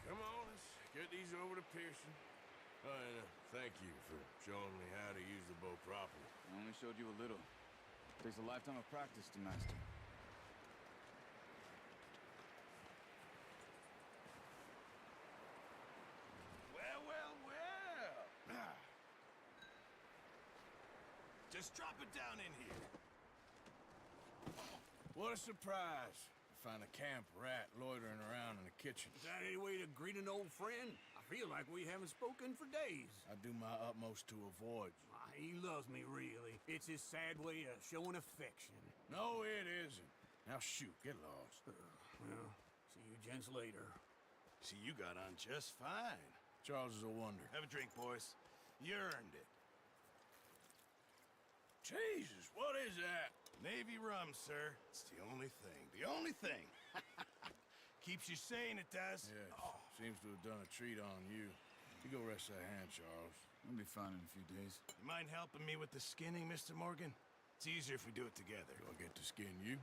Come on, let's get these over to Pearson. Oh, and thank you for showing me how to use the bow properly. I only showed you a little. Takes a lifetime of practice to master. Well. Just drop it down in here. What a surprise to find a camp rat loitering around in the kitchen. Is that any way to greet an old friend? I feel like we haven't spoken for days. I do my utmost to avoid you. He loves me, really. It's his sad way of showing affection. No, it isn't. Now shoot, get lost. Well, see you gents later. See, you got on just fine. Charles is a wonder. Have a drink, boys. You earned it. Jesus, what is that? Navy rum, sir. It's the only thing. The only thing. Keeps you sane, it does. Yes, seems to have done a treat on you. You go rest that hand, Charles. I'll be fine in a few days. You mind helping me with the skinning, Mr. Morgan? It's easier if we do it together. Do I get to skin you?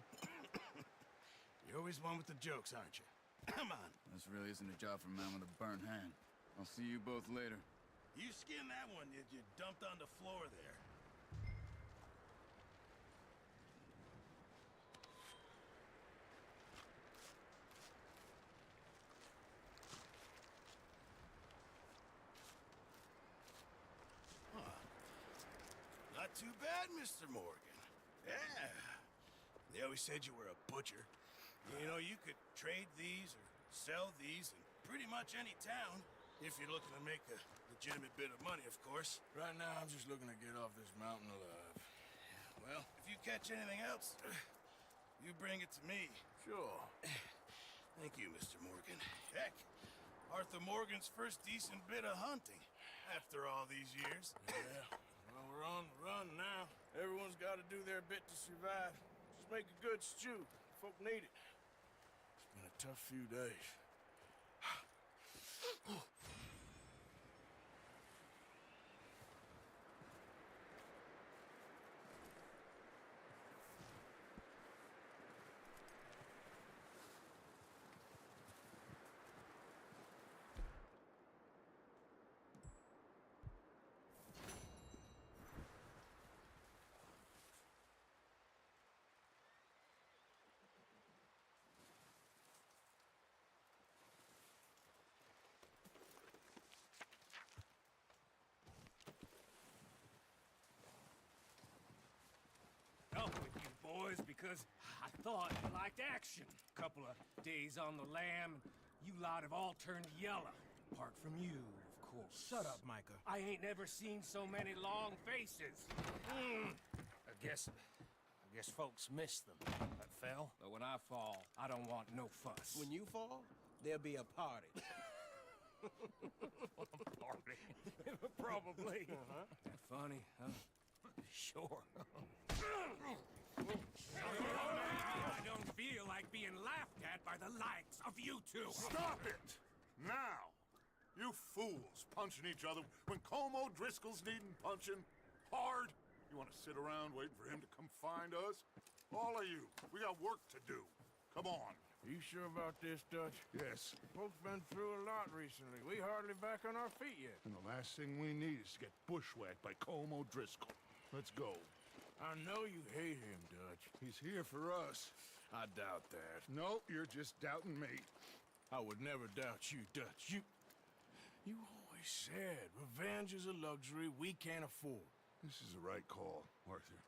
You're always one with the jokes, aren't you? Come on. This really isn't a job for a man with a burnt hand. I'll see you both later. You skin that one that you dumped on the floor there. Not too bad, Mr. Morgan. Yeah. They always said you were a butcher. You know, you could trade these or sell these in pretty much any town, if you're looking to make a legitimate bit of money, of course. Right now, I'm just looking to get off this mountain alive. Well, if you catch anything else, you bring it to me. Sure. Thank you, Mr. Morgan. Heck, Arthur Morgan's first decent bit of hunting after all these years. Yeah, well, we're on the run now. Everyone's got to do their bit to survive. Just make a good stew. Folk need it. It's been a tough few days. Up with you boys because I thought you liked action. Couple of days on the lam, you lot have all turned yellow. Apart from you, of course. Shut up, Micah. I ain't never seen so many long faces. I guess folks miss them. That fell. But when I fall, I don't want no fuss. When you fall, there'll be a party. Party? Probably. That funny, huh? Sure. I don't feel like being laughed at by the likes of you two. Stop it! Now! You fools punching each other when Colm O'Driscoll's needing punching hard. You want to sit around waiting for him to come find us? All of you, we got work to do. Come on. You sure about this, Dutch? Yes. Folks been through a lot recently. We hardly back on our feet yet. And the last thing we need is to get bushwhacked by Colm O'Driscoll. Let's go. I know you hate him, Dutch. He's here for us. I doubt that. No, you're just doubting me. I would never doubt you, Dutch. You always said revenge is a luxury we can't afford. This is the right call, Arthur.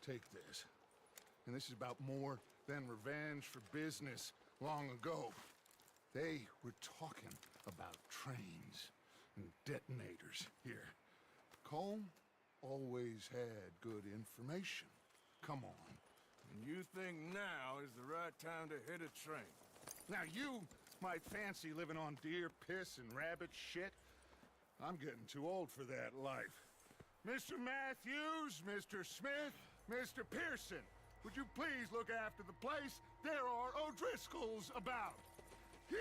Take this. And this is about more than revenge for business long ago. They were talking about trains and detonators here. Colm always had good information. Come on. And you think now is the right time to hit a train? Now you might fancy living on deer piss and rabbit shit. I'm getting too old for that life. Mr. Matthews, Mr. Smith, Mr. Pearson, would you please look after the place? There are O'Driscolls about. Yeah!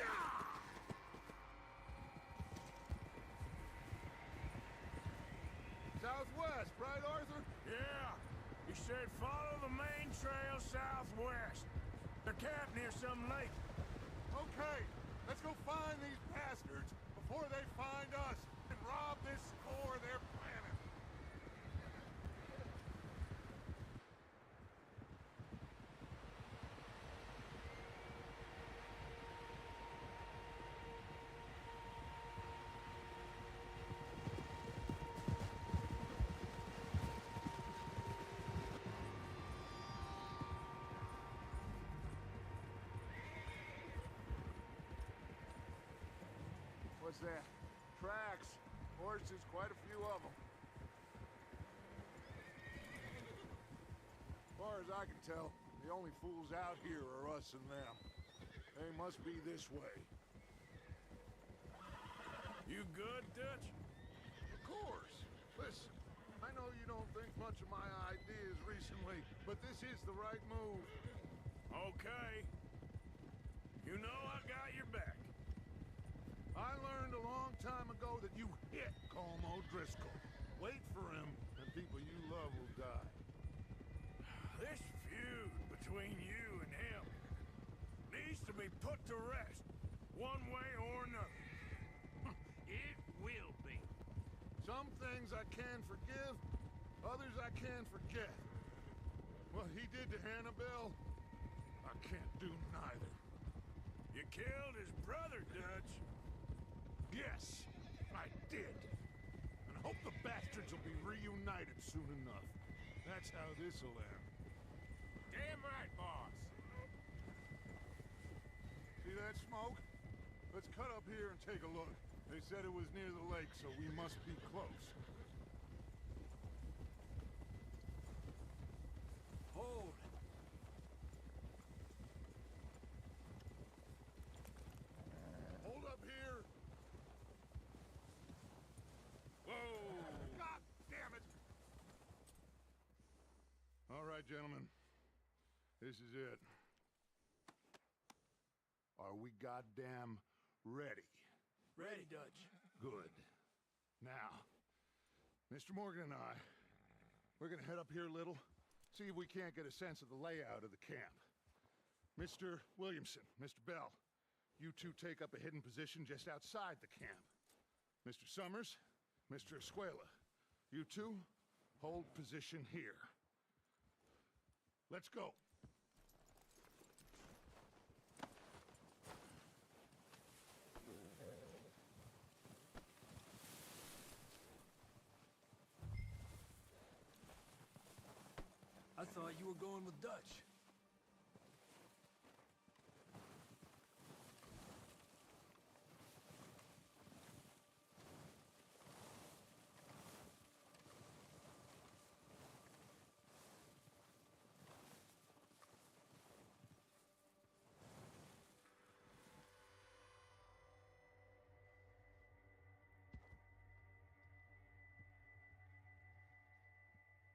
Southwest, right, Arthur? Yeah. He said follow the main trail southwest. They're camped near some lake. Okay, let's go find these bastards before they find us and rob this store they're planning. What's that? Tracks. Horses, quite a few of them. As far as I can tell, the only fools out here are us and them. They must be this way. You good, Dutch? Of course. Listen, I know you don't think much of my ideas recently, but this is the right move. Okay. You know I got your back. I learned a long time ago that you hit Colm O'Driscoll. Wait for him, and people you love will die. This feud between you and him needs to be put to rest, one way or another. It will be. Some things I can forgive, others I can forget. What he did to Annabelle, I can't do neither. You killed his brother, Dutch. Yes, I did. And I hope the bastards will be reunited soon enough. That's how this'll end. Damn right, boss. See that smoke? Let's cut up here and take a look. They said it was near the lake, so we must be close. Hold. right, gentlemen. This is it. Are we goddamn ready? Ready, Dutch. Good. Now, Mr. Morgan and I, we're gonna head up here a little, see if we can't get a sense of the layout of the camp. Mr. Williamson, Mr. Bell, you two take up a hidden position just outside the camp. Mr. Summers, Mr. Escuela, you two hold position here. Let's go. I thought you were going with Dutch.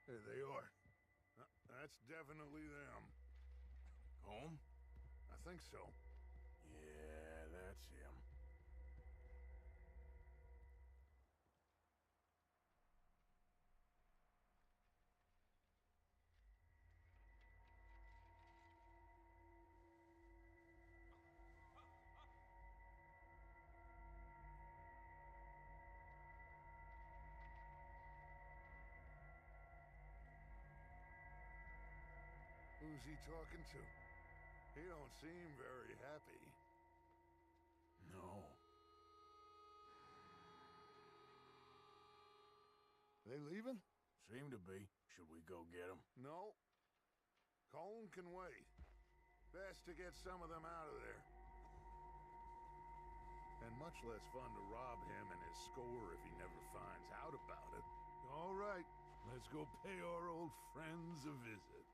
There they are. That's definitely them. Home? I think so. Yeah, that's him. Who's he talking to? He don't seem very happy. No. They leaving? Seem to be. Should we go get them? No. Colm can wait. Best to get some of them out of there. And much less fun to rob him and his score if he never finds out about it. All right, let's go pay our old friends a visit.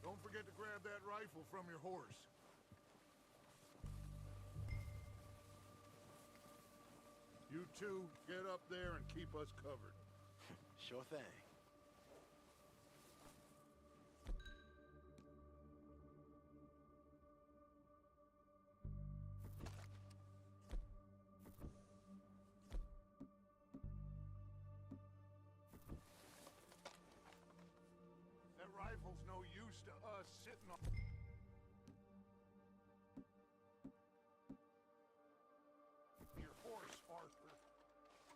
Don't forget to grab that rifle from your horse. You two, get up there and keep us covered. Sure thing. That rifle's no use to us sitting on... Your horse, Arthur.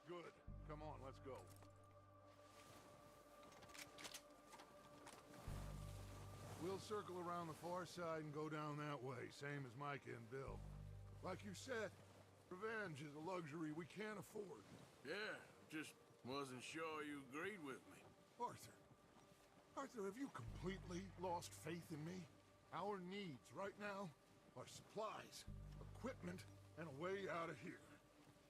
Good. Come on, let's go. We'll circle around the far side and go down that way, same as Micah and Bill. Like you said, revenge is a luxury we can't afford. Yeah, just wasn't sure you agreed with me. Arthur, have you completely lost faith in me? Our needs right now are supplies, equipment, and a way out of here.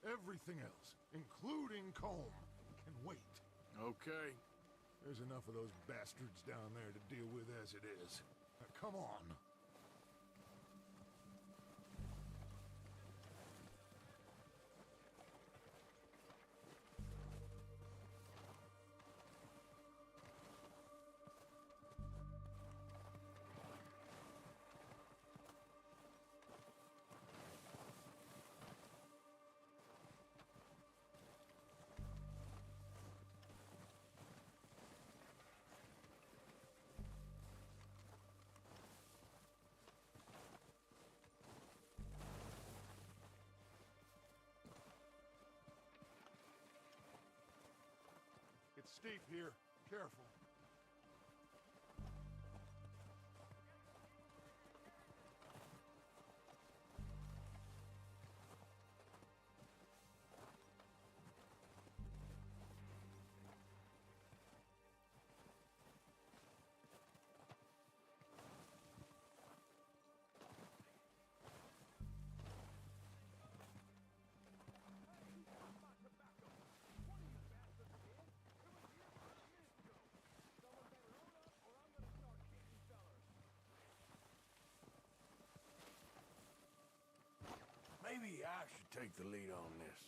Everything else, including Colm, can wait. Okay. There's enough of those bastards down there to deal with as it is. Now, come on. It's steep here. Careful. Maybe I should take the lead on this.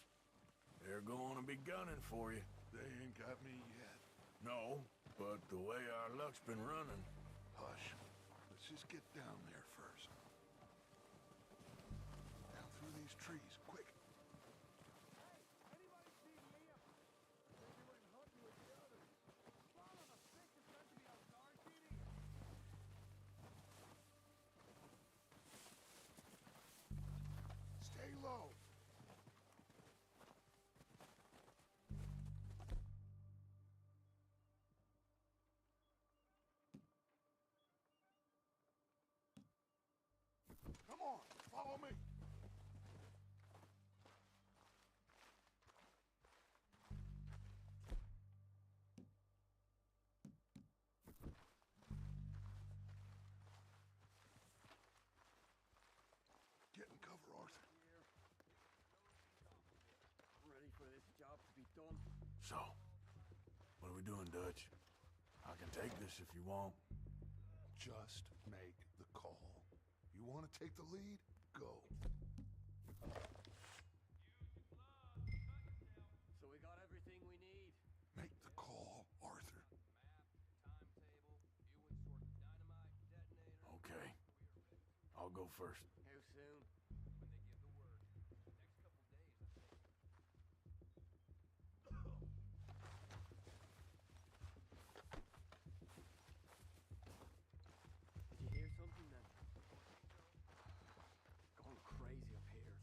They're going to be gunning for you. They ain't got me yet. No, but the way our luck's been running... Hush. Let's just get down there first. Down through these trees, quick. Stay low. Come on, follow me. Get in cover, Arthur. Ready for this job to be done? So, what are we doing, Dutch? I can take this if you want. Just make the call. You want to take the lead? Go. So we got everything we need. Make the call, Arthur. Okay. I'll go first. How soon? Did you hear something then? Going crazy up here.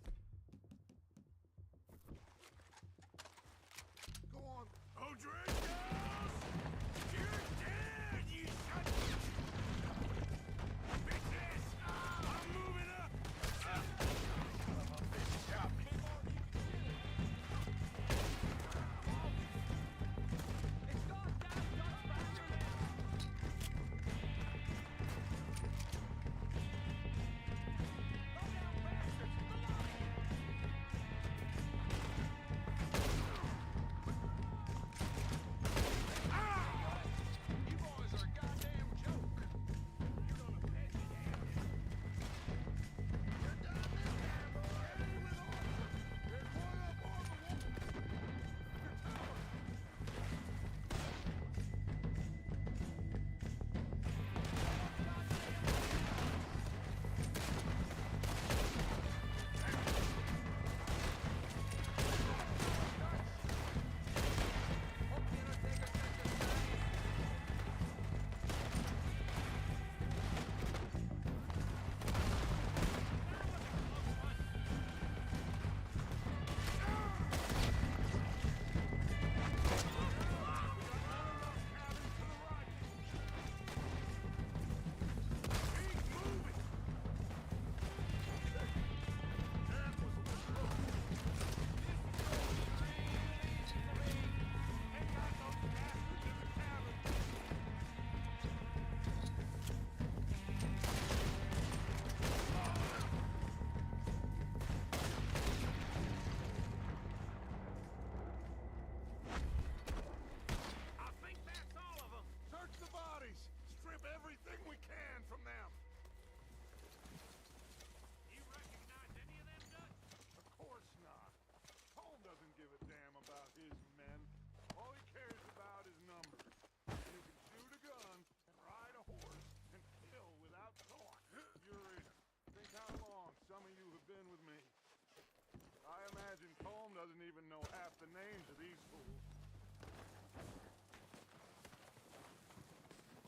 Go on. Odricos! You're dead, you son of bitches! I'm moving up! Son of a bitch shot me. It's gone down, Dutch faster now! Go down, bastards! The line! You boys are a goddamn joke. You're gonna pay me, damn it. You're done this time, boy. With Arthur. There's one up on the wall. Your tower. I think that's all of them. Search the bodies. Strip everything we can from them. You recognize any of them, Dutch? Of course not. Holmes doesn't give a damn about his men. All he cares about is numbers. You can shoot a gun, ride a horse, and kill without thought. You're in. Think how long some of you have been with me. I imagine Colm doesn't even know half the names of these fools.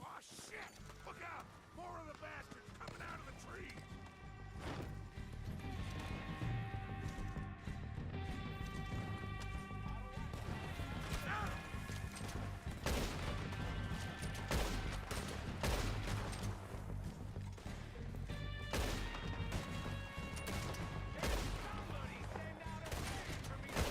Oh, shit! Look out! More of the bastards coming out of the trees! Somebody send out a plane for me to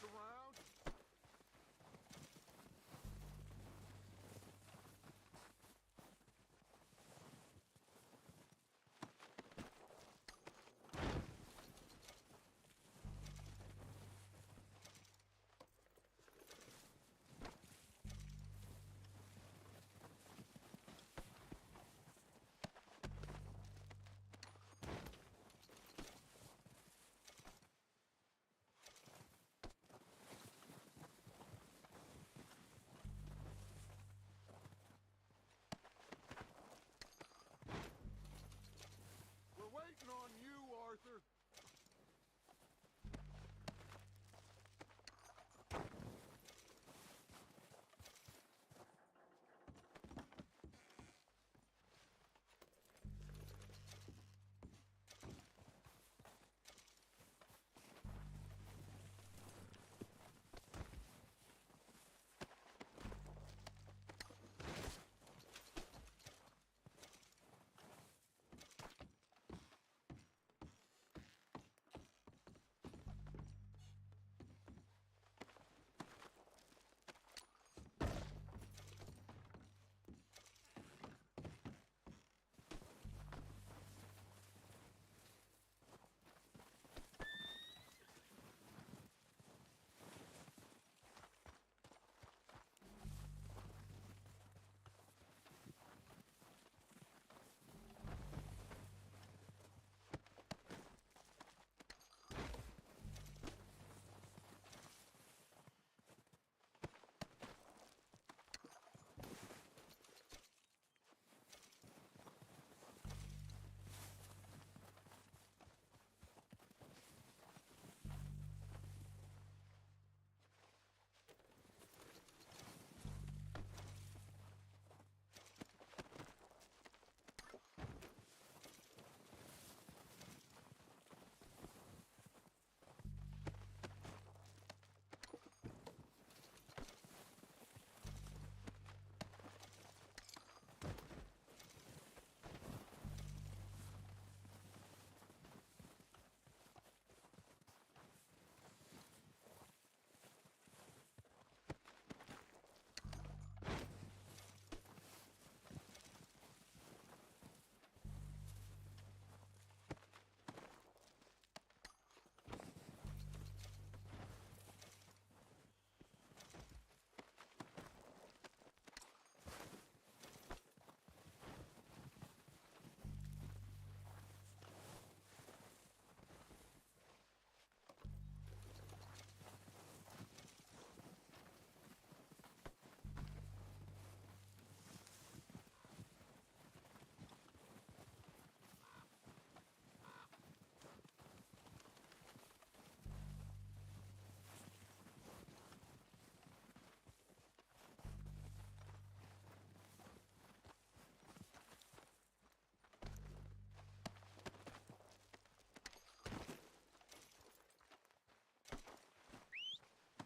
around? We're waiting on you, Arthur.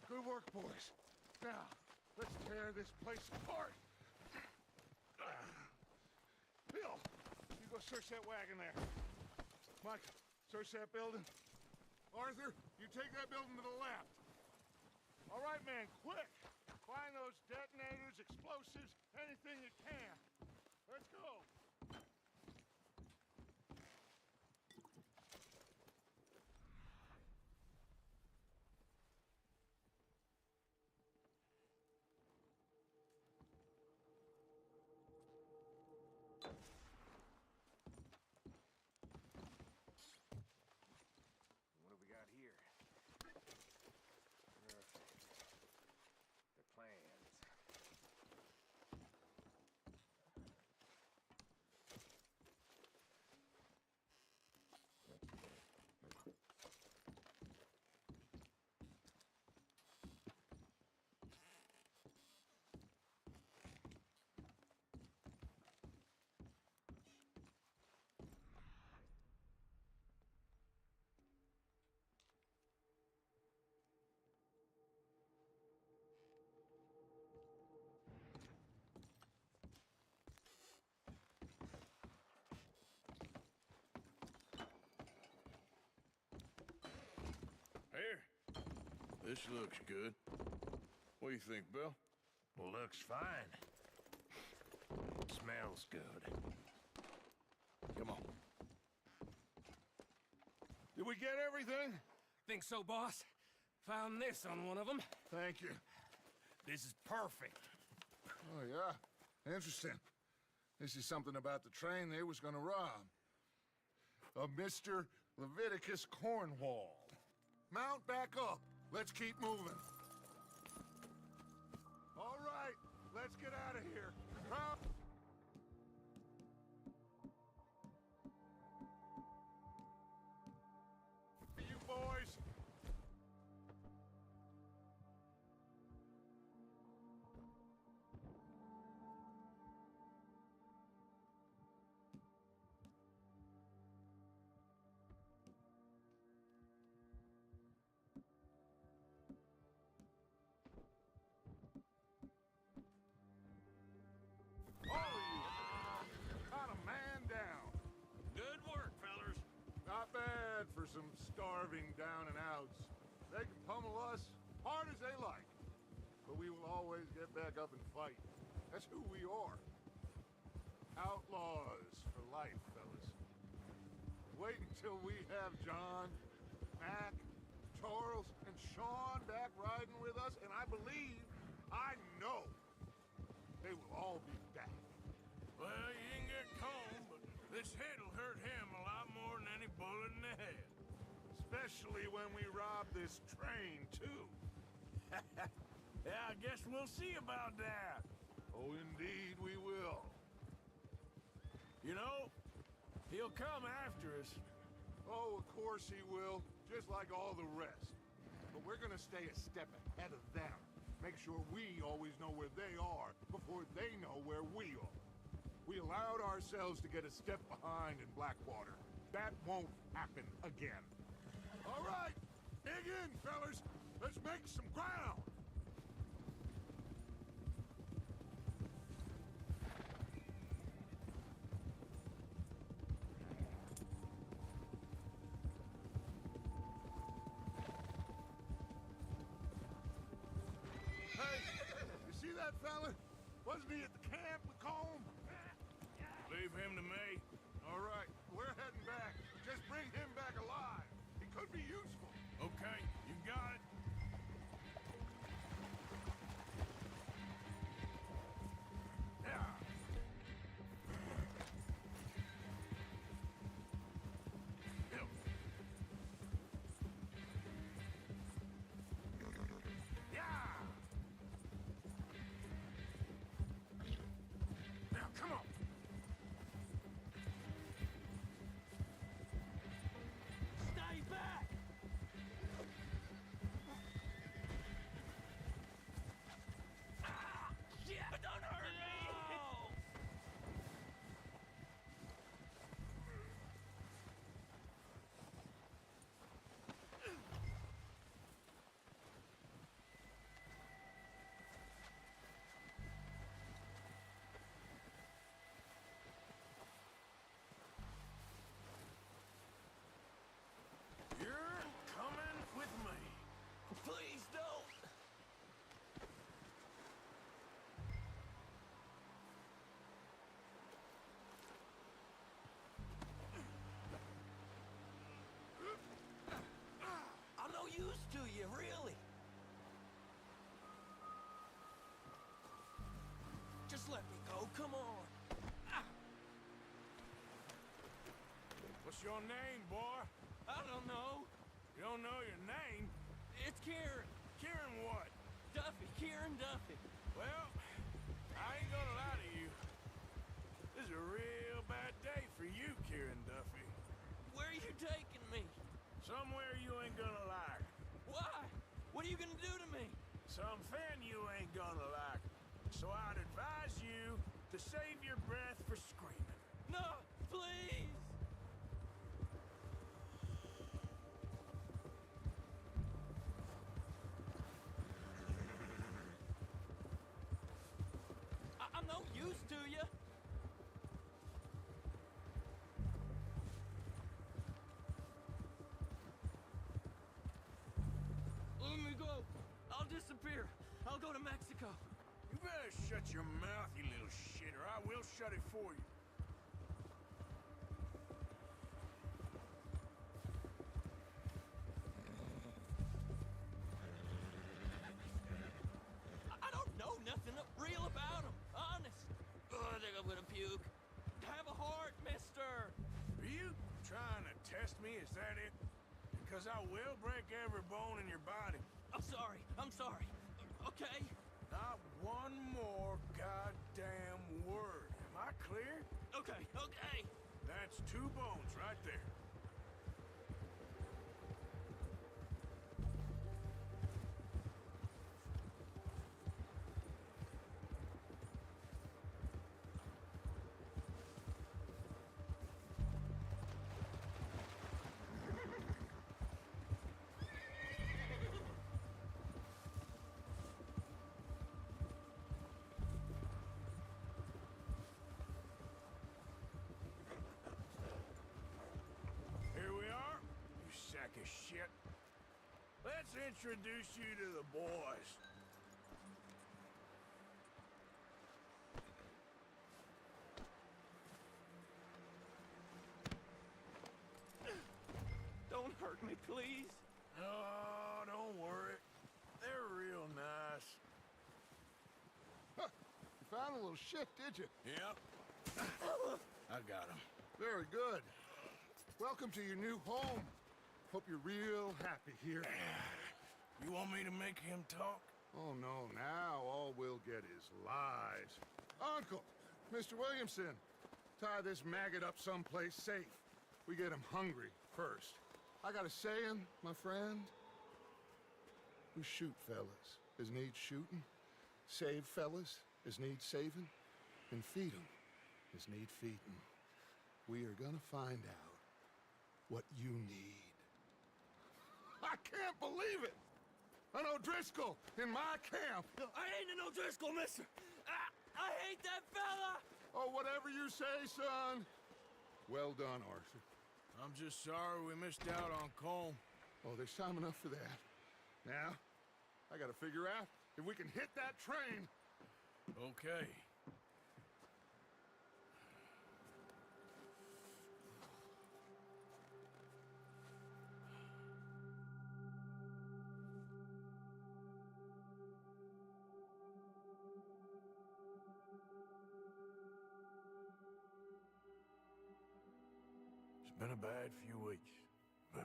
Good work, boys. Now, let's tear this place apart. Bill, you go search that wagon there. Mike, search that building. Arthur, you take that building to the left. All right, man, quick. Find those detonators, explosives, anything you can. Let's go. What do we got here? The plans. This looks good. What do you think, Bill? Looks fine. Smells good. Come on. Did we get everything? Think so, boss? Found this on one of them. Thank you. This is perfect. Oh, yeah? Interesting. This is something about the train they was gonna rob. Of Mr. Leviticus Cornwall. Mount back up. Let's keep moving. All right, let's get out of here. You boys. For some starving down and outs. They can pummel us hard as they like. But we will always get back up and fight. That's who we are. Outlaws for life, fellas. Wait until we have John, Mac, Charles, and Sean back riding with us, and I believe, I know, they will all be back. Well, you can get Colm, but this hit'll hurt him a lot more than any bullet in the head. Especially when we rob this train, too. Yeah, I guess we'll see about that. Oh, indeed we will. You know, he'll come after us. Oh, of course he will, just like all the rest. But we're gonna stay a step ahead of them. Make sure we always know where they are before they know where we are. We allowed ourselves to get a step behind in Blackwater. That won't happen again. All right, dig in, fellas. Let's make some ground. Hey, you see that fella? Wasn't he at the camp with Colm? Leave him to me. All right, we're heading back. Just bring him back alive. He could be useful. Okay, you got it. You're coming with me. Please don't. I'm no use to you, really. Just let me go, come on. What's your name, boy? I don't know. You don't know your name? It's Kieran. Kieran what? Duffy, Kieran Duffy. Well, I ain't gonna lie to you. This is a real bad day for you, Kieran Duffy. Where are you taking me? Somewhere you ain't gonna like. Why? What are you gonna do to me? Something you ain't gonna like. So I'd advise you to save your breath for screaming. No, please! I'm no use to you. Let me go. disappear. I'll go to Mexico. You better shut your mouth, you little shit, or I will shut it for you. I don't know nothing real about him. Honest. Oh, I think I'm gonna puke. Have a heart, mister. Are you trying to test me? Is that it? Because I will break every bone in your body. I'm sorry. I'm sorry. Okay? Not one more goddamn word. Am I clear? Okay, okay. That's 2 bones right there. Sack of shit. Let's introduce you to the boys. Don't hurt me, please. Oh, don't worry. They're real nice. Huh. You found a little shit, did you? Yep. I got him. Very good. Welcome to your new home. Hope you're real happy here. You want me to make him talk? Oh, no. Now all we'll get is lies. Uncle, Mr. Williamson, tie this maggot up someplace safe. We get him hungry first. I got a saying, my friend. We shoot fellas as need shooting, save fellas as need saving, and feed 'em as need feeding. We are gonna find out what you need. I can't believe it! An O'Driscoll in my camp! I ain't an O'Driscoll, mister! I hate that fella! Oh, whatever you say, son. Well done, Arthur. I'm just sorry we missed out on Colm. Oh, there's time enough for that. Now, I gotta figure out if we can hit that train. Okay. It's been a bad few weeks, but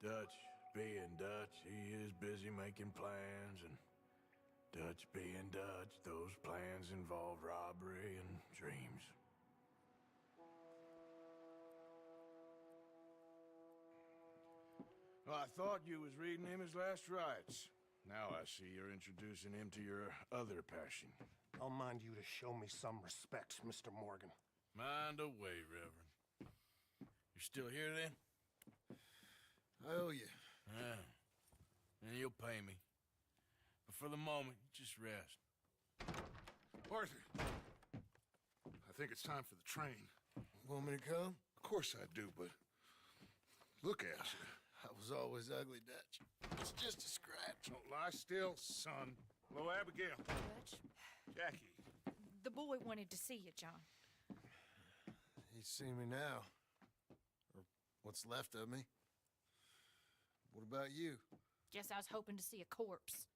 Dutch being Dutch, he is busy making plans, and Dutch being Dutch, those plans involve robbery and dreams. Well, I thought you was reading him his last rites. Now I see you're introducing him to your other passion. I'll mind you to show me some respect, Mr. Morgan. Mind away, Reverend. You still here, then? I owe you. Yeah. And you'll pay me. But for the moment, just rest. Arthur, I think it's time for the train. Want me to come? Of course I do, but look at you. I was always ugly, Dutch. It's just a scratch. Don't lie still, son. Hello, Abigail. Dutch, Jackie. the boy wanted to see you, John. He's seen me now. Or what's left of me. What about you? Guess I was hoping to see a corpse.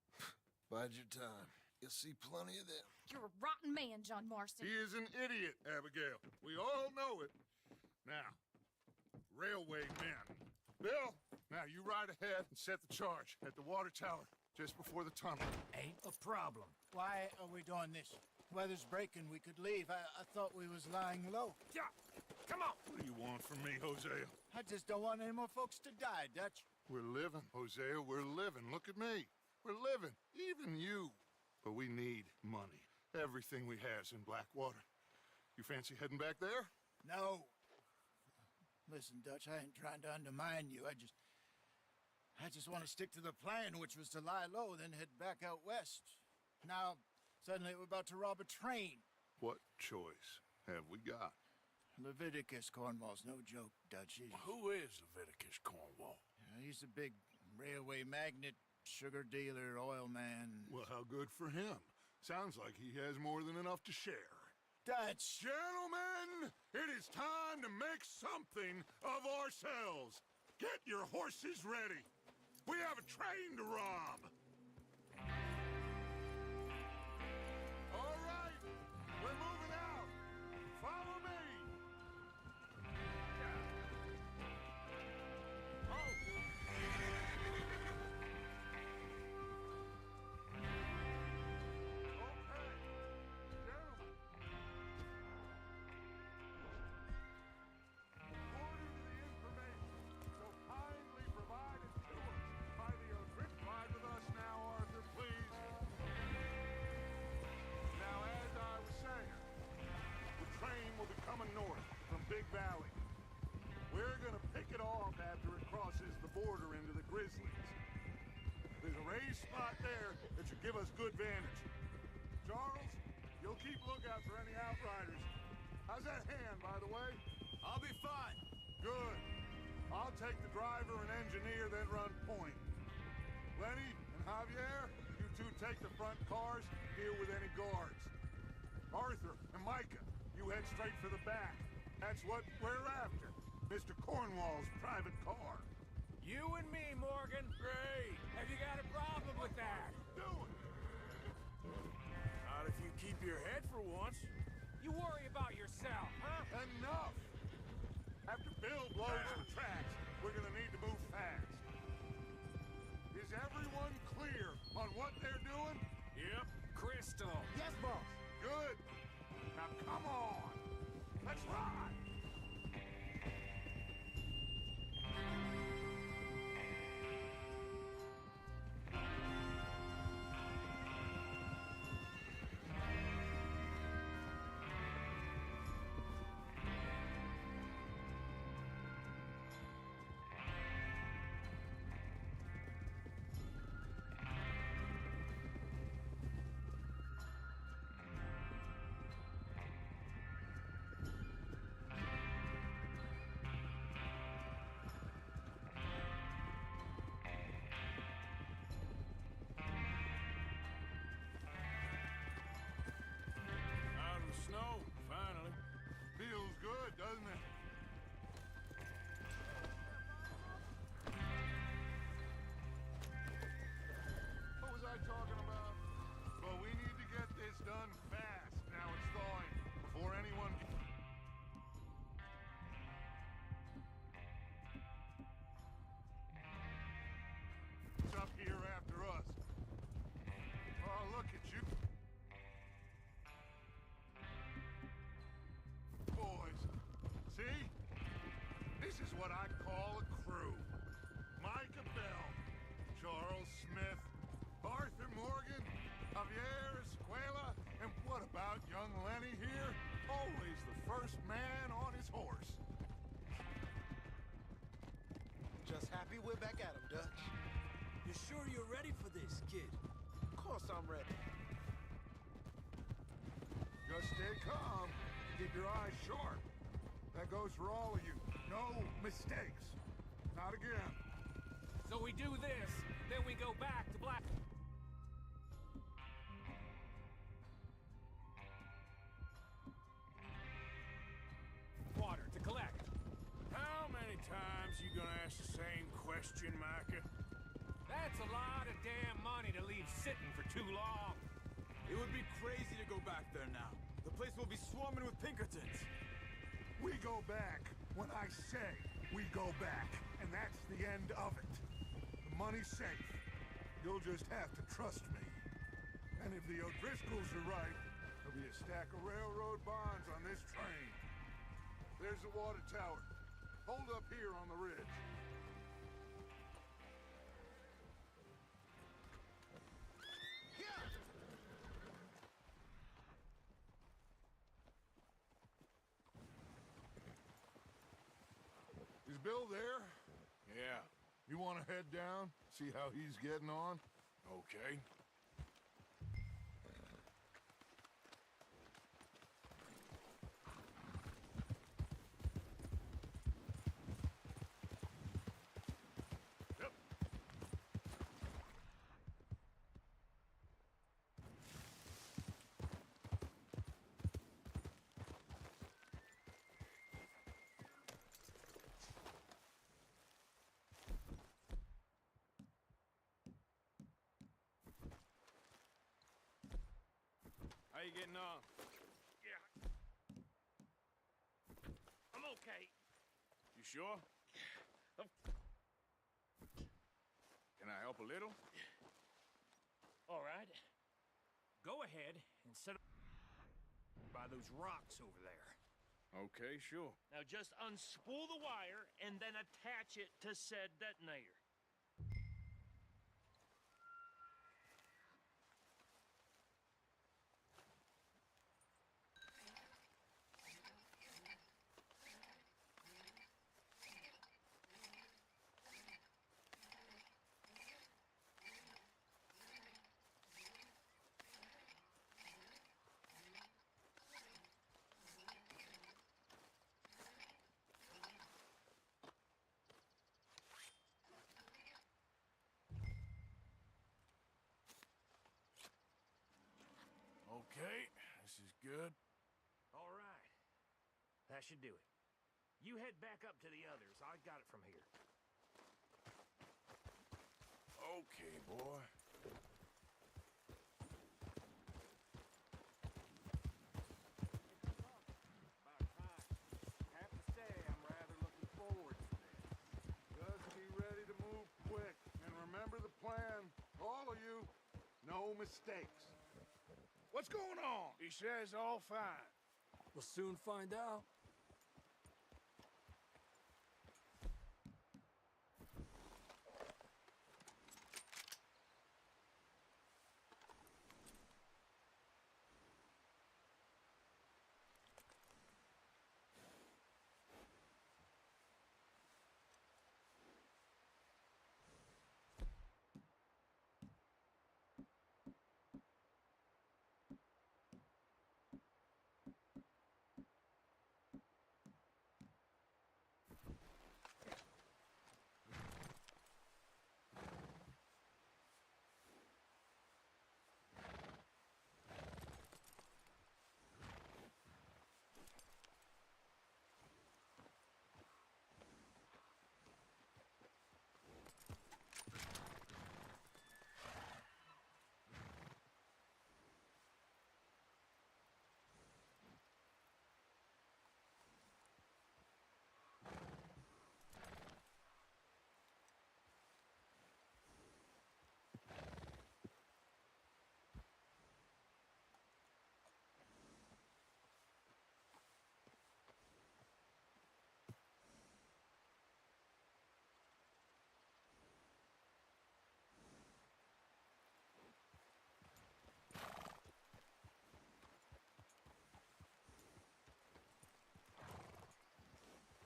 Bide your time. You'll see plenty of them. You're a rotten man, John Marston. He is an idiot, Abigail. We all know it. Now, railway men. Bill, now you ride ahead and set the charge at the water tower just before the tunnel. Ain't a problem. Why are we doing this? Weather's breaking. We could leave. I thought we was lying low. Yeah, come on. What do you want from me, Hosea? I just don't want any more folks to die, Dutch. We're living, Hosea. We're living. Look at me. We're living. Even you. But we need money. Everything we has in Blackwater. You fancy heading back there? No. Listen, Dutch, I ain't trying to undermine you. I just want to stick to the plan, which was to lie low, then head back out west. Now, suddenly we're about to rob a train. What choice have we got? Leviticus Cornwall's no joke, Dutch. Who is Leviticus Cornwall? He's a big railway magnate, sugar dealer, oil man. Well, how good for him. Sounds like he has more than enough to share. Dutch! Gentlemen, it is time to make something of ourselves. Get your horses ready. We have a train to rob. All right, we're moving out. Follow me. Valley. We're gonna pick it off after it crosses the border into the Grizzlies. There's a raised spot there that should give us good vantage. Charles, you'll keep lookout for any outriders. How's that hand, by the way? I'll be fine. Good. I'll take the driver and engineer, then run point. Lenny and Javier, you two take the front cars, deal with any guards. Arthur and Micah, you head straight for the back. That's what we're after. Mr. Cornwall's private car. You and me, Morgan. Great. Have you got a problem with that? Do it. Not if you keep your head for once. You worry about yourself, huh? Enough. After Bill blows the tracks, we're gonna need to move fast. Is everyone clear on what they're doing? Yep. Crystal. Yes, boss. Good. Now come on. Let's ride! Doesn't it? What was I talking about? Well, we need to get this done fast. Now it's thawing. Before anyone... It's up here after us. Oh, look at you. Boys. See? This is what I call a crew. Micah Bell, Charles Smith, Arthur Morgan, Javier Escuela, and what about young Lenny here? Always the first man on his horse. Just happy we're back at him, Dutch. You sure you're ready for this, kid? Of course I'm ready. Just stay calm. Keep your eyes sharp. That goes for all of you. No mistakes. Not again. So we do this, then we go back to Black... Water to collect. How many times you gonna ask the same question, Micah? That's a lot of damn money to leave sitting for too long. It would be crazy to go back there now. The place will be swarming with Pinkertons. We go back when I say we go back, and that's the end of it. The money's safe. You'll just have to trust me. And if the O'Driscolls are right, there'll be a stack of railroad bonds on this train. There's the water tower. Hold up here on the ridge. Is Bill there? Yeah. You want to head down, see how he's getting on? Okay. Yep. getting on? Yeah. I'm okay. You sure? Can I help a little? All right. Go ahead and set up by those rocks over there. Okay, sure. Now just unspool the wire and then attach it to said detonator. Okay, this is good. All right. That should do it. You head back up to the others. I got it from here. Okay, boy. About time. Have to say, I'm rather looking forward to this. Just be ready to move quick. And remember the plan. All of you. No mistakes. What's going on? He says all fine. We'll soon find out.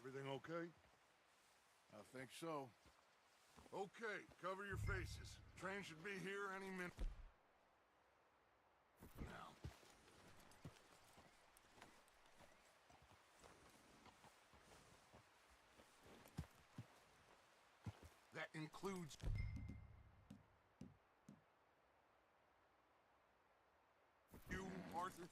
Everything okay? I think so. Okay, cover your faces. Train should be here any minute. Now. That includes... you, Arthur?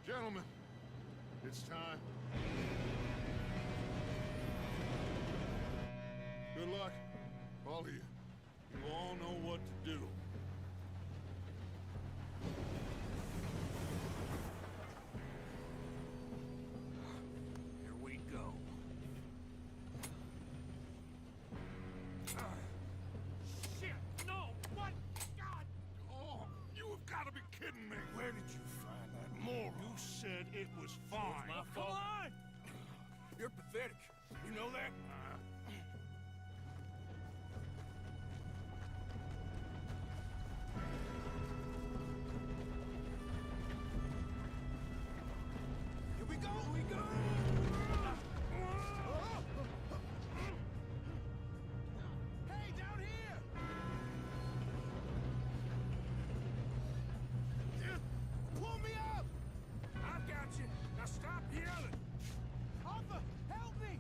Gentlemen, it's time. Good luck, all of you. You all know what to do. Here we go. Shit! No! What? God! Oh, you have got to be kidding me. Where did you find that moron? You said it was fine. My fault. Come on! You're pathetic. You know that? Here we go! Here we go! Hey, down here! Pull me up! I've got you. Now stop yelling. Arthur, help me!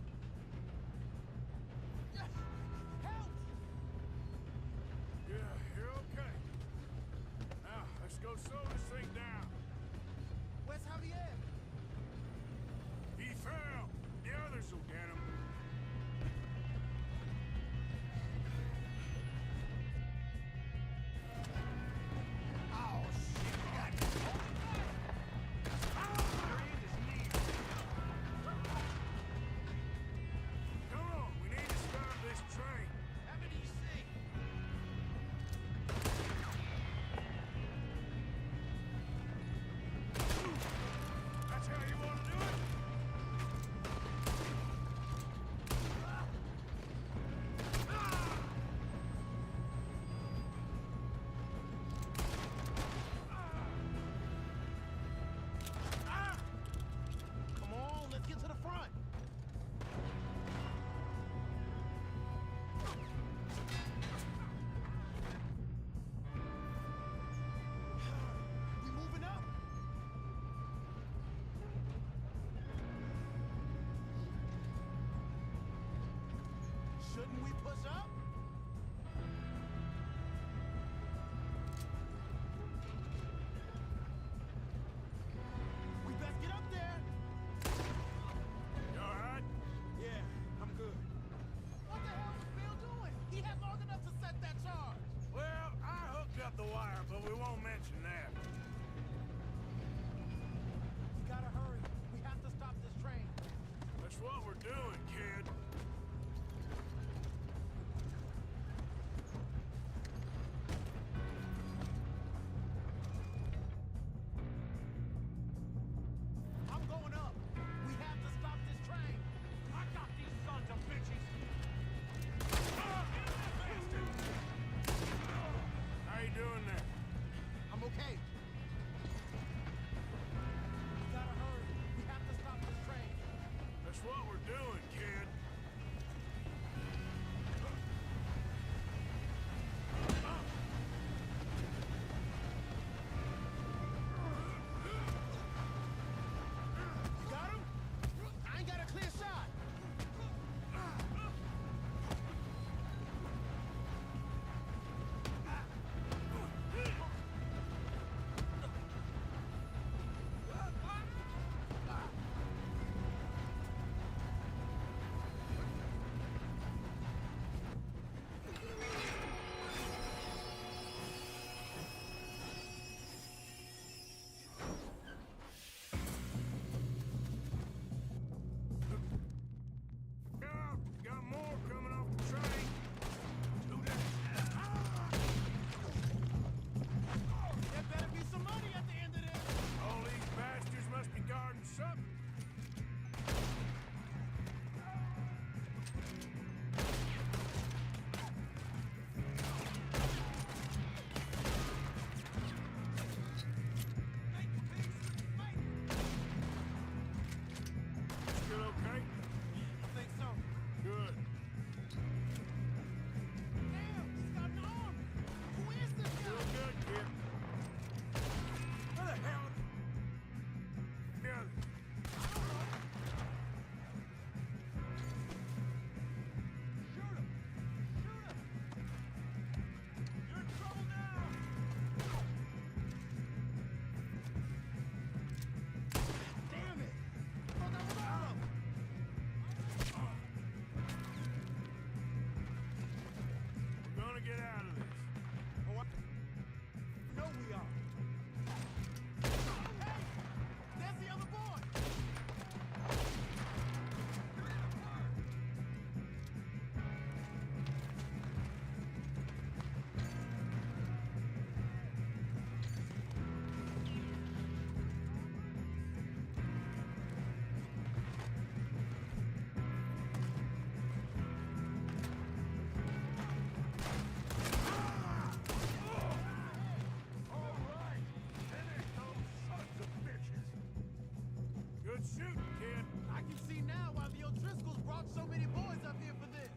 quit shooting, kid. I can see now why the O'Driscolls brought so many boys up here for this.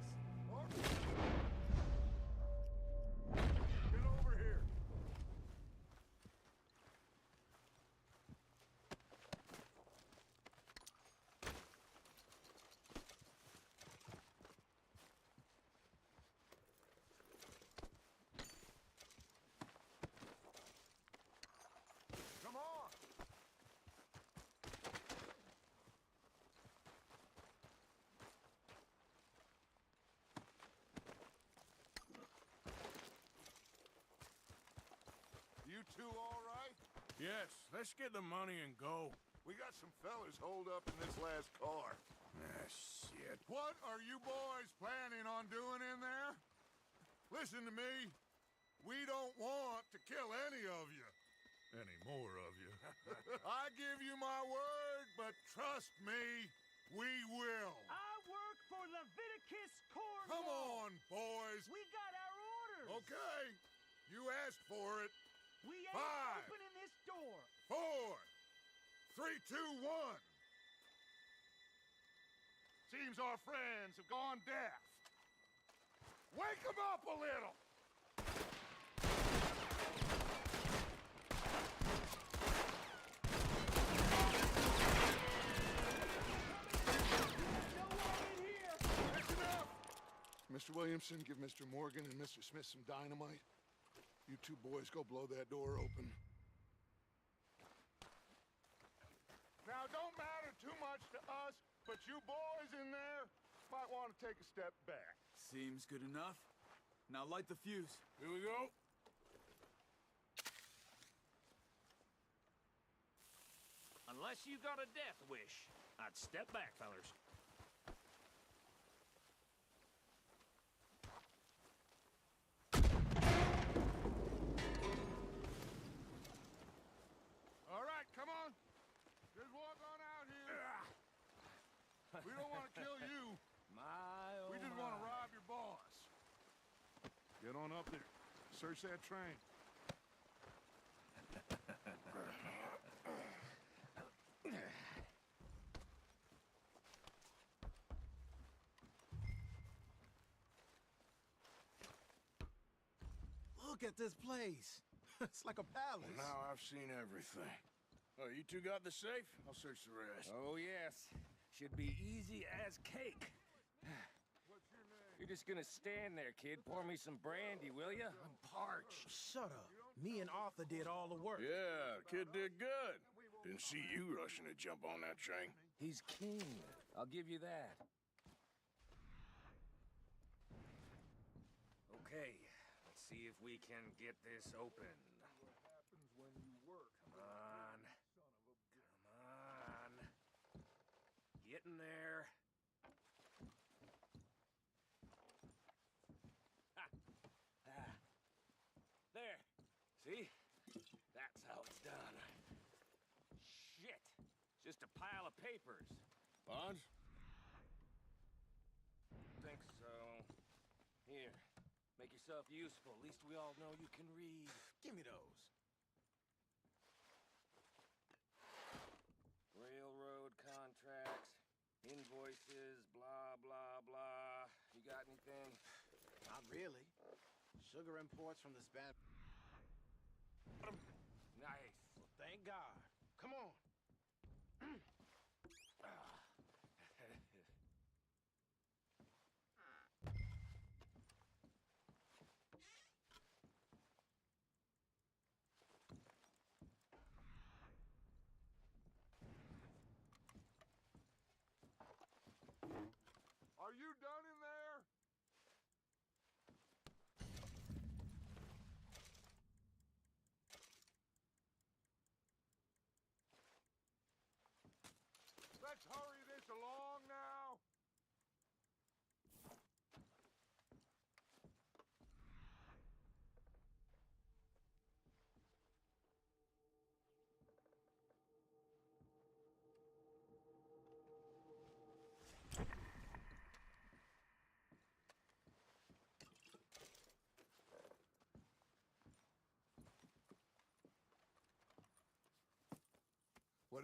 Get over here. Come on. You two all right? Yes, let's get the money and go. We got some fellas holed up in this last car. Ah, shit. What are you boys planning on doing in there? Listen to me. We don't want to kill any of you. Any more of you. I give you my word, but trust me, we will. I work for Leviticus Corps. Come on, boys. We got our orders. Okay. You asked for it. We ain't 5, opening this door. 4, 3, 2, 1. Seems our friends have gone deaf. Wake them up a little. That's enough. Mr. Williamson, give Mr. Morgan and Mr. Smith some dynamite. You two boys go blow that door open. Now, don't matter too much to us, but you boys in there might want to take a step back. Seems good enough. Now light the fuse. Here we go. Unless you got a death wish, I'd step back, fellers. All right, come on. Just walk on out here. We don't want to kill you. We just want to rob your boss. Get on up there. Search that train. Look at this place. It's like a palace. Now I've seen everything. Oh, you two got the safe? I'll search the rest. Oh, yes. Should be easy as cake. What's your name? You're just gonna stand there, kid. Pour me some brandy, will ya? I'm parched. Shut up. Me and Arthur did all the work. Yeah, kid did good. Didn't see you rushing to jump on that train. He's keen. I'll give you that. Okay, let's see if we can get this open. What happens when you work? Come on. Come on. Get in there. Ha. Ah. There. See? That's how it's done. Shit. Just a pile of papers. Bonds? Think so. Here. Make yourself useful. At least we all know you can read. Give me those. Railroad contracts, invoices, blah, blah, blah. You got anything? Not really. Sugar imports from the Spanish. Nice. Well, thank God. Come on. Are you done in there?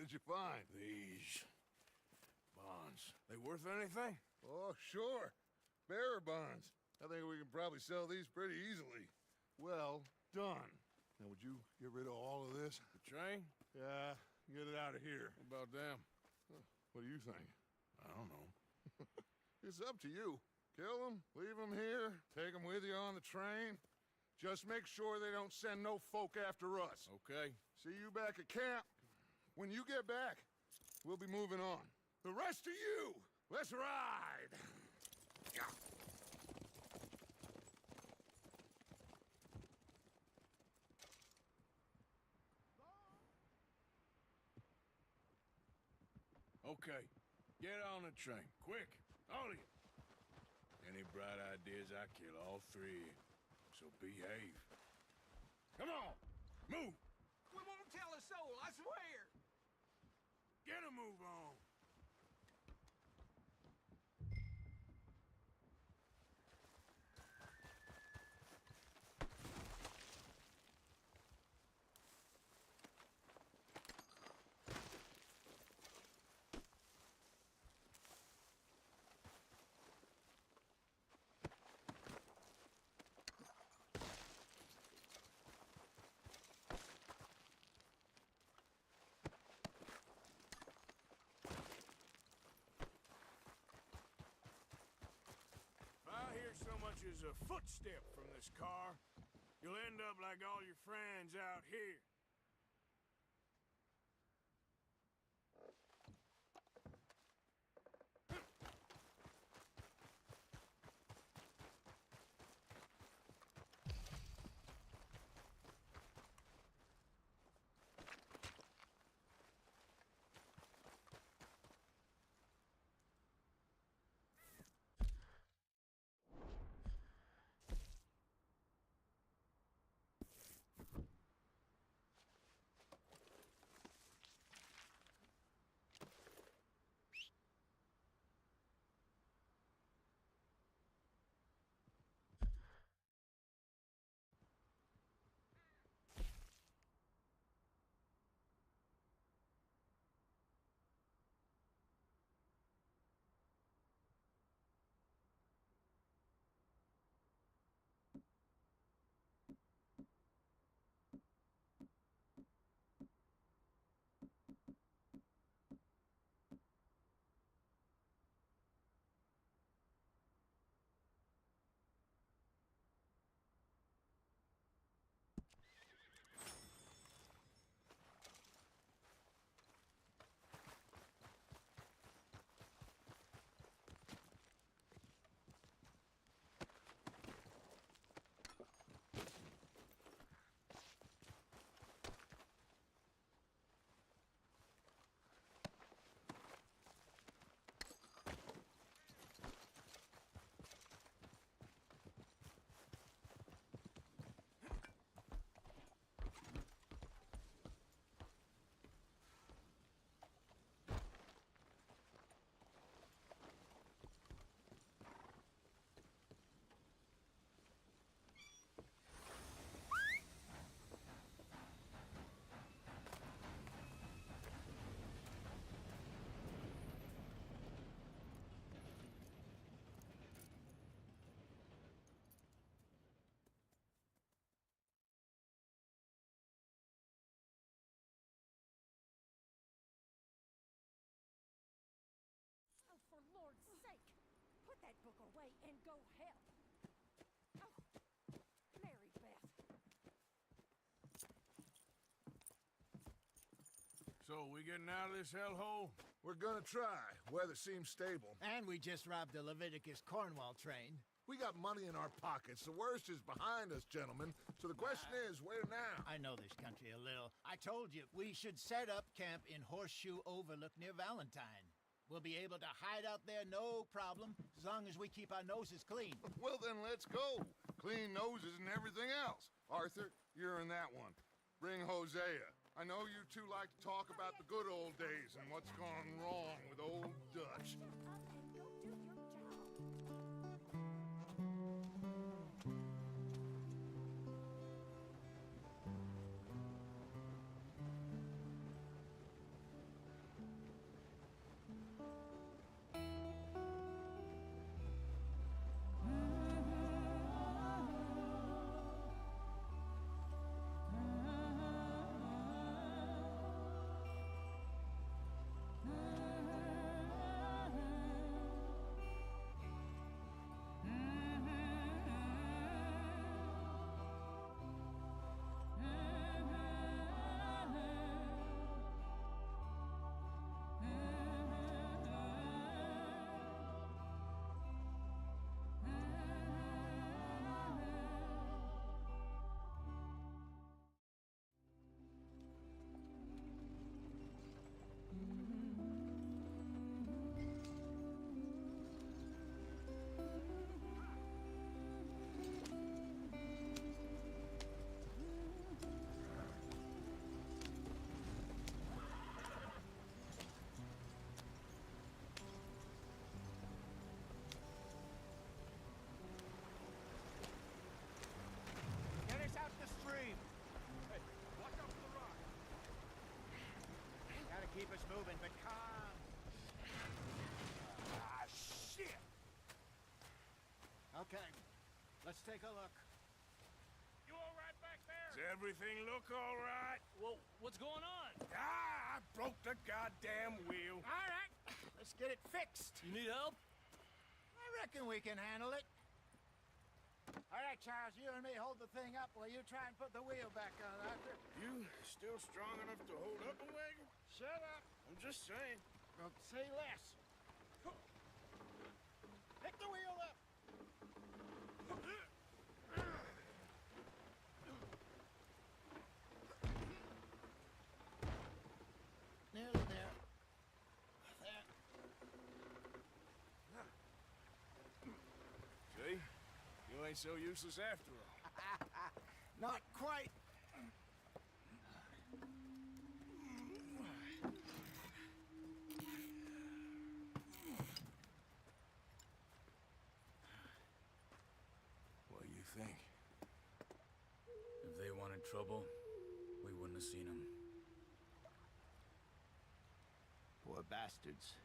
What did you find? These bonds. They worth anything? Oh, sure. Bearer bonds. I think we can probably sell these pretty easily. Well done. Now, would you get rid of all of this? The train? Yeah, get it out of here. What about them? What do you think? I don't know. It's up to you. Kill them, leave them here, take them with you on the train. Just make sure they don't send no folk after us. Okay. See you back at camp. When you get back, we'll be moving on. The rest of you, let's ride! Okay. Get on the train. Quick. All of you. Any bright ideas, I kill all three. So behave. Come on! Move! We won't tell a soul, I swear! Get a move on! So much as a footstep from this car, you'll end up like all your friends out here. For Lord's sake, put that book away and go help. Oh, Mary Beth. So, we getting out of this hellhole? We're gonna try. Weather seems stable. And we just robbed the Leviticus Cornwall train. We got money in our pockets. The worst is behind us, gentlemen. So the question is, where now? I know this country a little. I told you, we should set up camp in Horseshoe Overlook near Valentine. We'll be able to hide out there no problem, as long as we keep our noses clean. Well, then let's go. Clean noses and everything else. Arthur, you're in that one. Bring Hosea. I know you two like to talk about the good old days and what's gone wrong with old Dutch. Okay, let's take a look. You all right back there? Does everything look all right? Well, what's going on? Ah, I broke the goddamn wheel. All right, let's get it fixed. You need help? I reckon we can handle it. All right, Charles, you and me hold the thing up while you try and put the wheel back on, Arthur. You still strong enough to hold up a wagon? Shut up. I'm just saying. Don't say less. Pick the wheel up. Nearly there. There. See? You ain't so useless after all. Not quite. What do you think? If they wanted trouble, we wouldn't have seen them. Poor bastards.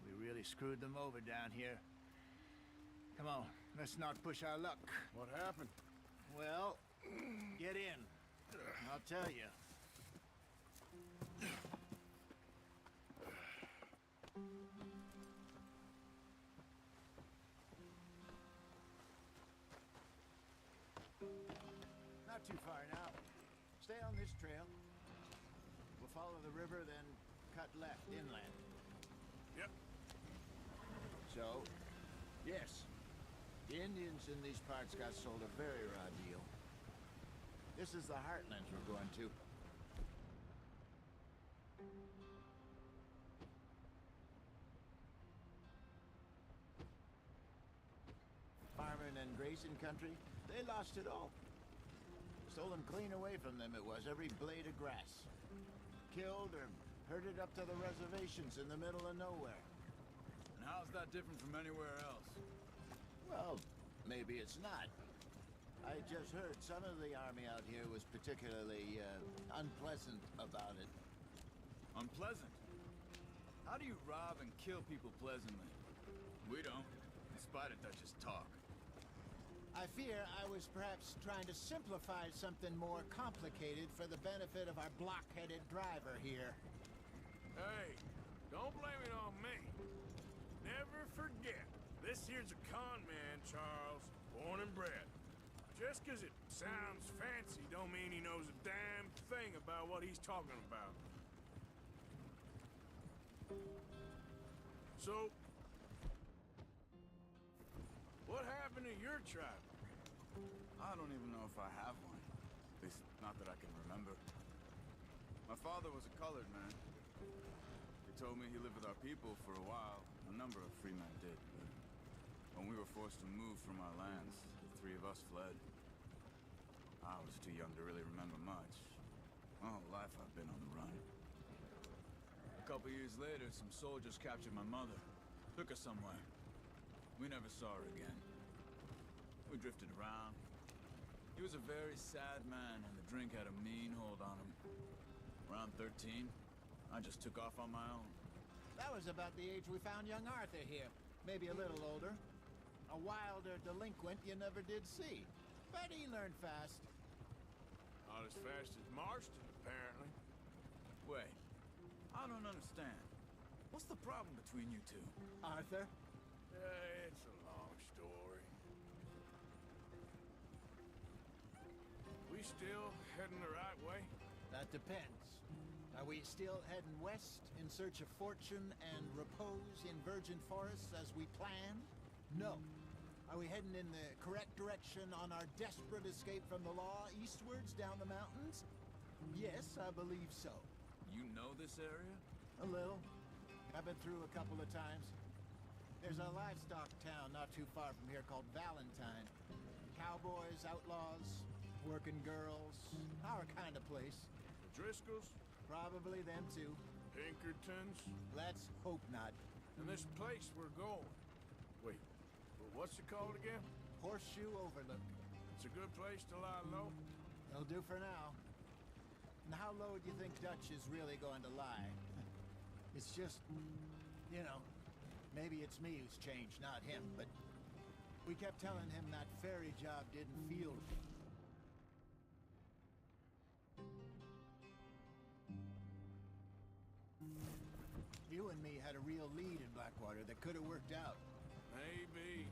We really screwed them over down here. Come on, let's not push our luck. What happened? Well, get in. I'll tell you. Not too far now. Stay on this trail. We'll follow the river, then cut left inland. Yep. So, yes, the Indians in these parts got sold a very raw deal. This is the heartlands we're going to. Farming and grazing country, they lost it all. Stolen clean away from them it was, every blade of grass. Killed or herded up to the reservations in the middle of nowhere. And how's that different from anywhere else? Well, maybe it's not. I just heard some of the army out here was particularly, unpleasant about it. Unpleasant? How do you rob and kill people pleasantly? We don't, in spite of Dutch's talk. I fear I was perhaps trying to simplify something more complicated for the benefit of our block-headed driver here. Hey, don't blame it on me. Never forget, this here's a con man, Charles, born and bred. Just 'cause it sounds fancy don't mean he knows a damn thing about what he's talking about. So, what happened to your tribe? I don't even know if I have one. At least, not that I can remember. My father was a colored man. He told me he lived with our people for a while. A number of free men did, but when we were forced to move from our lands, the three of us fled. I was too young to really remember much. My whole life I've been on the run. A couple years later, some soldiers captured my mother. Took her somewhere. We never saw her again. We drifted around. He was a very sad man, and the drink had a mean hold on him. Around 13, I just took off on my own. That was about the age we found young Arthur here. Maybe a little older. A wilder delinquent you never did see. But he learned fast. Not as fast as Marston, apparently. Wait, I don't understand. What's the problem between you two? Arthur? It's a long story. We still heading the right way? That depends. Are we still heading west in search of fortune and repose in virgin forests as we planned? No. Are we heading in the correct direction on our desperate escape from the law eastwards down the mountains? Yes, I believe so. You know this area? A little. I've been through a couple of times. There's a livestock town not too far from here called Valentine. Cowboys, outlaws, working girls, our kind of place. The Driscolls? Probably them too. Pinkertons? Let's hope not. And this place we're going. Wait, what's it called again? Horseshoe Overlook. It's a good place to lie low? It'll do for now. And how low do you think Dutch is really going to lie? It's just, you know, maybe it's me who's changed, not him, but We kept telling him that ferry job didn't feel right. You and me had a real lead in Blackwater that could have worked out. Maybe.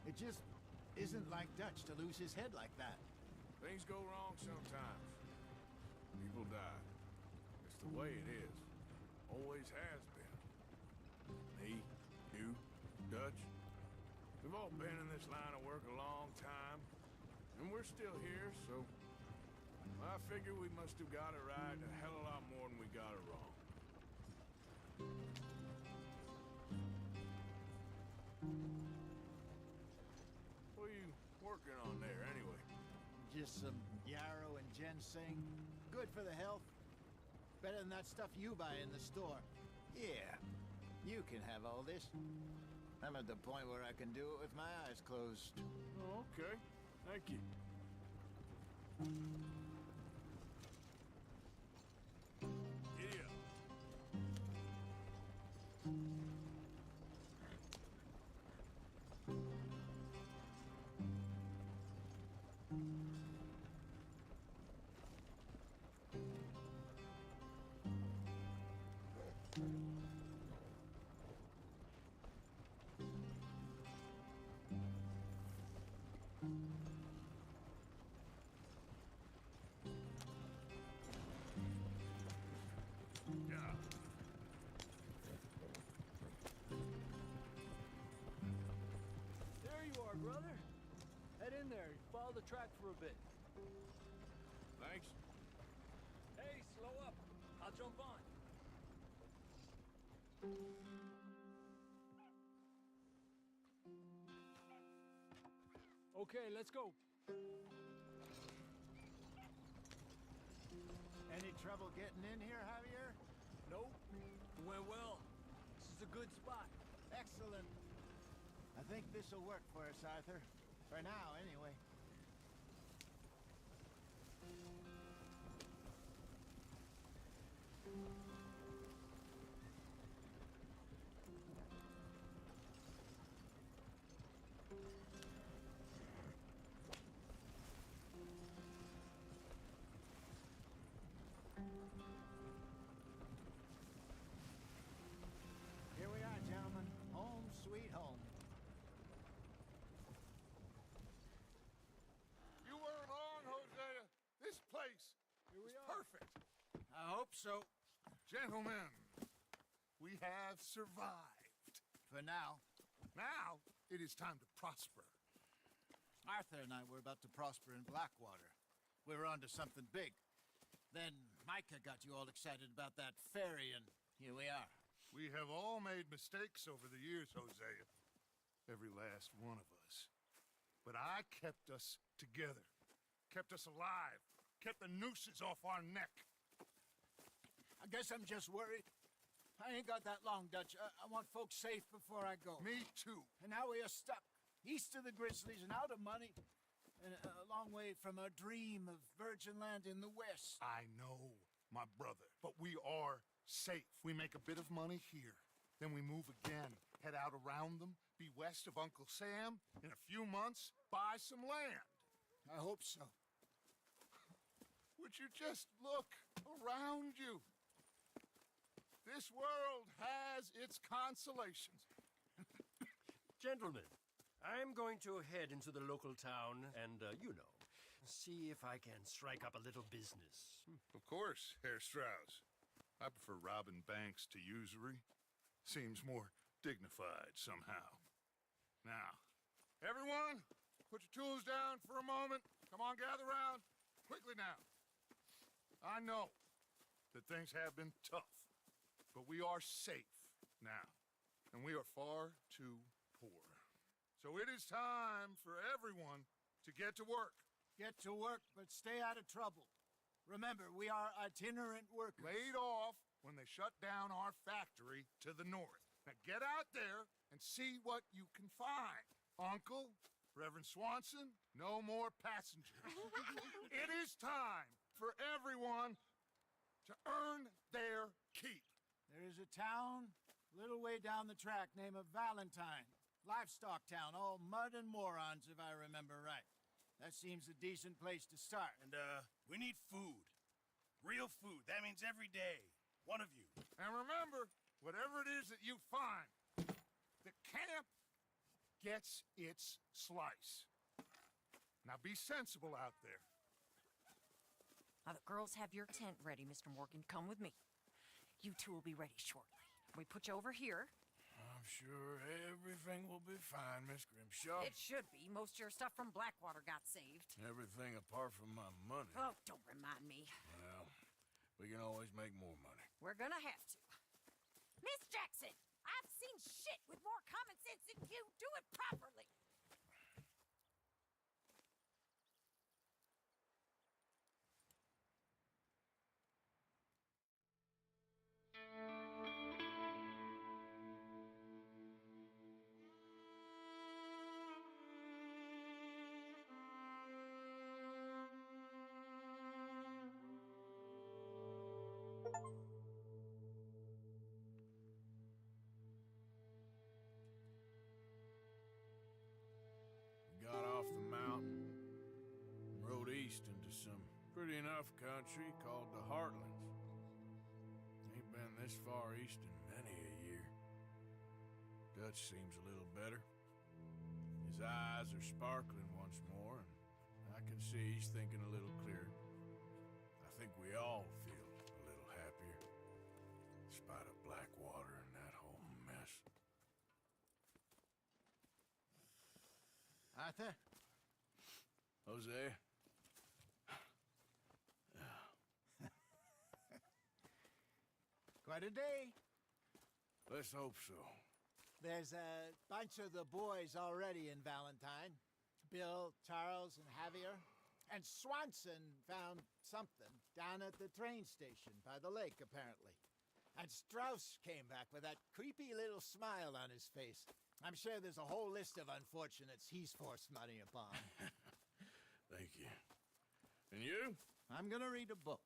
It just isn't like Dutch to lose his head like that. Things go wrong sometimes. People die. It's the way it is. Always has been. Me, you, Dutch. We've all been in this line of work a long time. And we're still here, so... I figure we must have got it right a hell of a lot more than we got it wrong. What are you working on there, anyway? Just some yarrow and ginseng. Good for the health. Better than that stuff you buy in the store. Yeah, you can have all this. I'm at the point where I can do it with my eyes closed. Oh, okay. Thank you. Giddy up. There you are, brother. Head in there. Follow the track for a bit. Thanks. Hey, slow up. I'll jump on. Okay, let's go. Any trouble getting in here, Javier? Nope. Went well. This is a good spot. Excellent. I think this'll work for us, Arthur. For now, anyway. Here we are, gentlemen. Home sweet home. You weren't wrong, Hosea. This place is perfect. I hope so. Gentlemen, we have survived. For now. Now, it is time to prosper. Arthur and I were about to prosper in Blackwater. We were onto something big. Then Micah got you all excited about that ferry, and here we are. We have all made mistakes over the years, Hosea. Every last one of us. But I kept us together. Kept us alive. Kept the nooses off our neck. I guess I'm just worried. I ain't got that long, Dutch. I want folks safe before I go. Me too. And now we are stuck. East of the Grizzlies and out of money. And a long way from our dream of virgin land in the west. I know, my brother. But we are safe. We make a bit of money here. Then we move again. Head out around them. Be west of Uncle Sam. In a few months, buy some land. I hope so. Would you just look around you? This world has its consolations. Gentlemen, I'm going to head into the local town and, see if I can strike up a little business. Of course, Herr Strauss. I prefer robbing banks to usury. Seems more dignified somehow. Now, everyone, put your tools down for a moment. Come on, gather round. Quickly now. I know that things have been tough, but we are safe now, and we are far too poor. So it is time for everyone to get to work. Get to work, but stay out of trouble. Remember, we are itinerant workers. Laid off when they shut down our factory to the north. Now get out there and see what you can find. Uncle, Reverend Swanson, no more passengers. It is time for everyone to earn their keep. There is a town a little way down the track named Valentine. Livestock town, all mud and morons, if I remember right. That seems a decent place to start. And, we need food. Real food. That means every day. One of you. And remember, whatever it is that you find, the camp gets its slice. Now be sensible out there. Now, the girls have your tent ready, Mr. Morgan. Come with me. You two will be ready shortly. We put you over here. I'm sure everything will be fine, Miss Grimshaw. It should be. Most of your stuff from Blackwater got saved. Everything apart from my money. Oh, don't remind me. Well, we can always make more money. We're gonna have to. Miss Jackson, I've seen shit with more common sense than you. Do it properly. Got off the mountain, rode east into some pretty enough country called the Heartlands. Ain't been this far east in many a year. Dutch seems a little better. His eyes are sparkling once more, and I can see he's thinking a little clearer. I think we all feel a little happier, in spite of Blackwater and that whole mess. Arthur? Jose? Quite a day. Let's hope so. There's a bunch of the boys already in Valentine. Bill, Charles, and Javier. And Swanson found something down at the train station by the lake, apparently. And Strauss came back with that creepy little smile on his face. I'm sure there's a whole list of unfortunates he's forced money upon. Thank you. And you? I'm gonna read a book.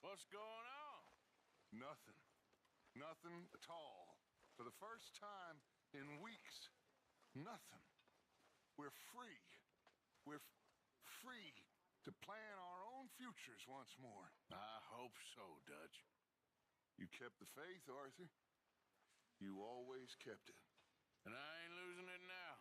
What's going on? Nothing. Nothing at all. For the first time in weeks. Nothing. We're free. We're free to plan our own futures once more. I hope so, Dutch. You kept the faith, Arthur. You always kept it. And I ain't losing it now.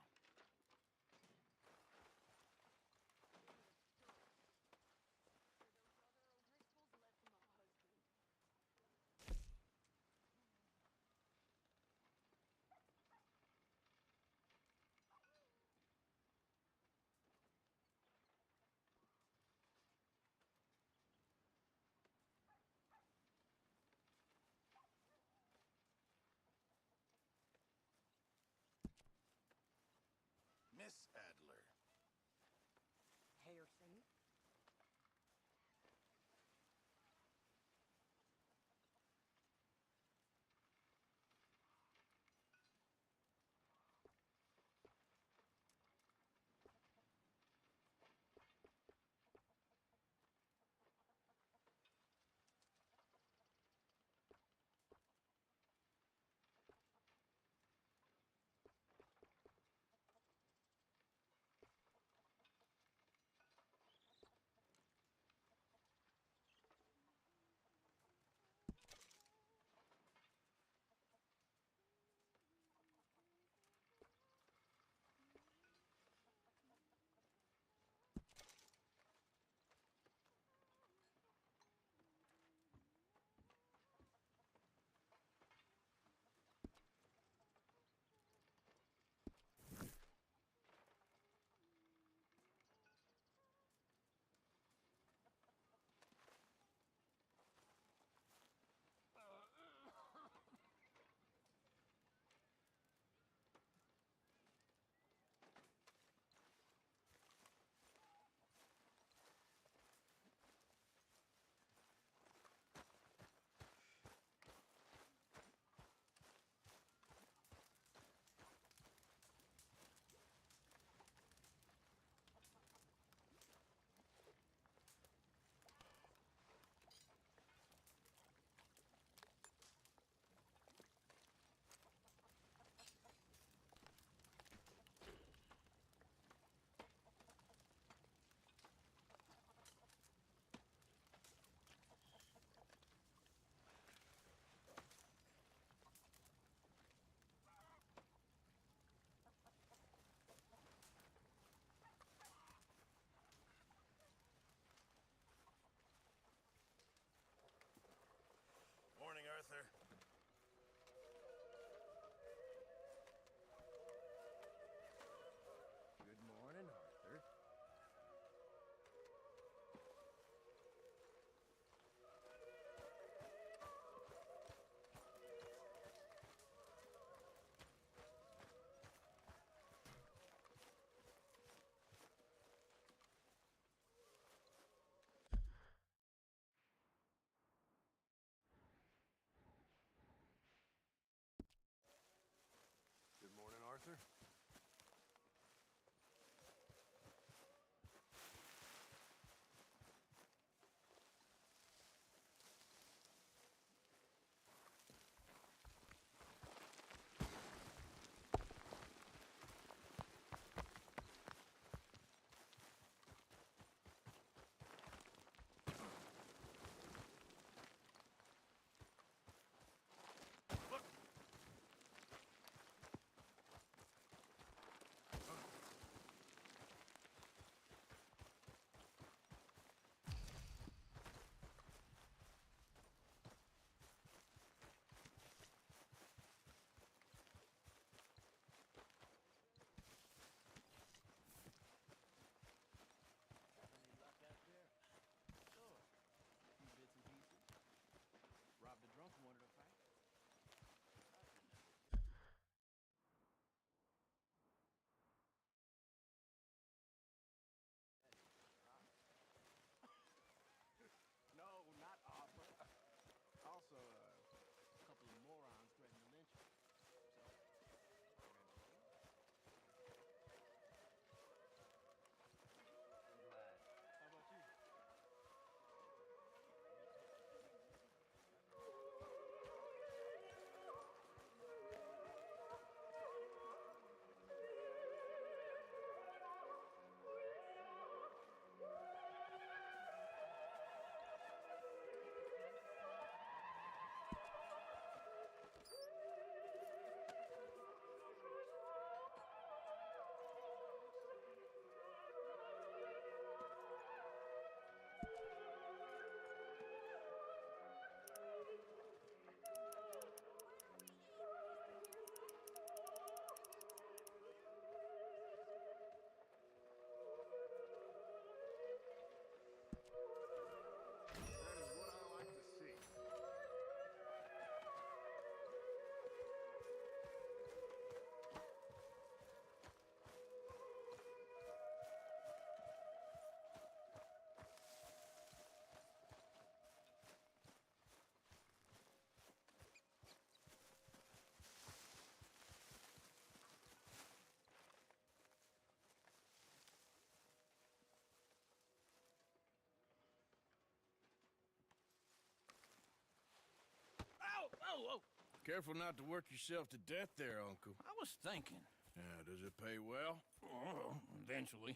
Careful not to work yourself to death there, Uncle. I was thinking. Yeah, does it pay well? Oh, eventually.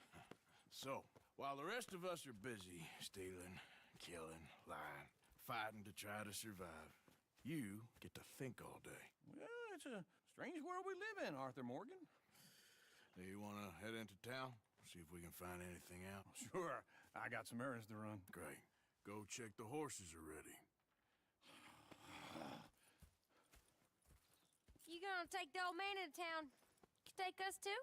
So, while the rest of us are busy stealing, killing, lying, fighting to try to survive, you get to think all day. Well, it's a strange world we live in, Arthur Morgan. Do you want to head into town? See if we can find anything out? Sure. I got some errands to run. Great. Go check the horses are ready. You gonna take the old man into town? Take us too?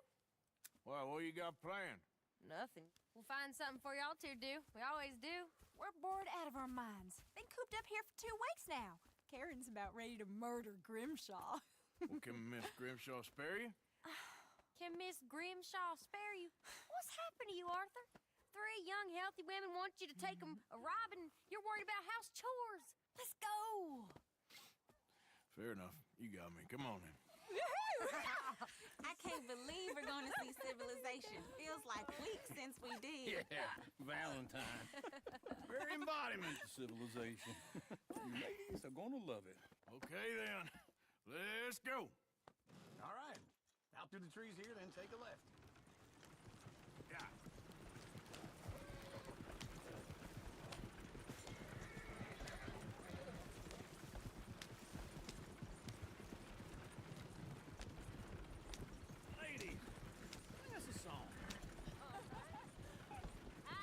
Well, what you got planned? Nothing. We'll find something for y'all two to do. We always do. We're bored out of our minds. Been cooped up here for 2 weeks now. Karen's about ready to murder Grimshaw. Well, can Miss Grimshaw spare you? Can Miss Grimshaw spare you? What's happened to you, Arthur? 3 young, healthy women want you to take them a robbing. You're worried about house chores. Let's go. Fair enough. You got me. Come on then. I can't believe we're going to see civilization. Feels like weeks since we did. Yeah, Valentine. Very embodiment of civilization. You ladies are gonna love it. Okay then. Let's go. All right. Out through the trees here, then take a left. Yeah. Ladies, sing us a song. I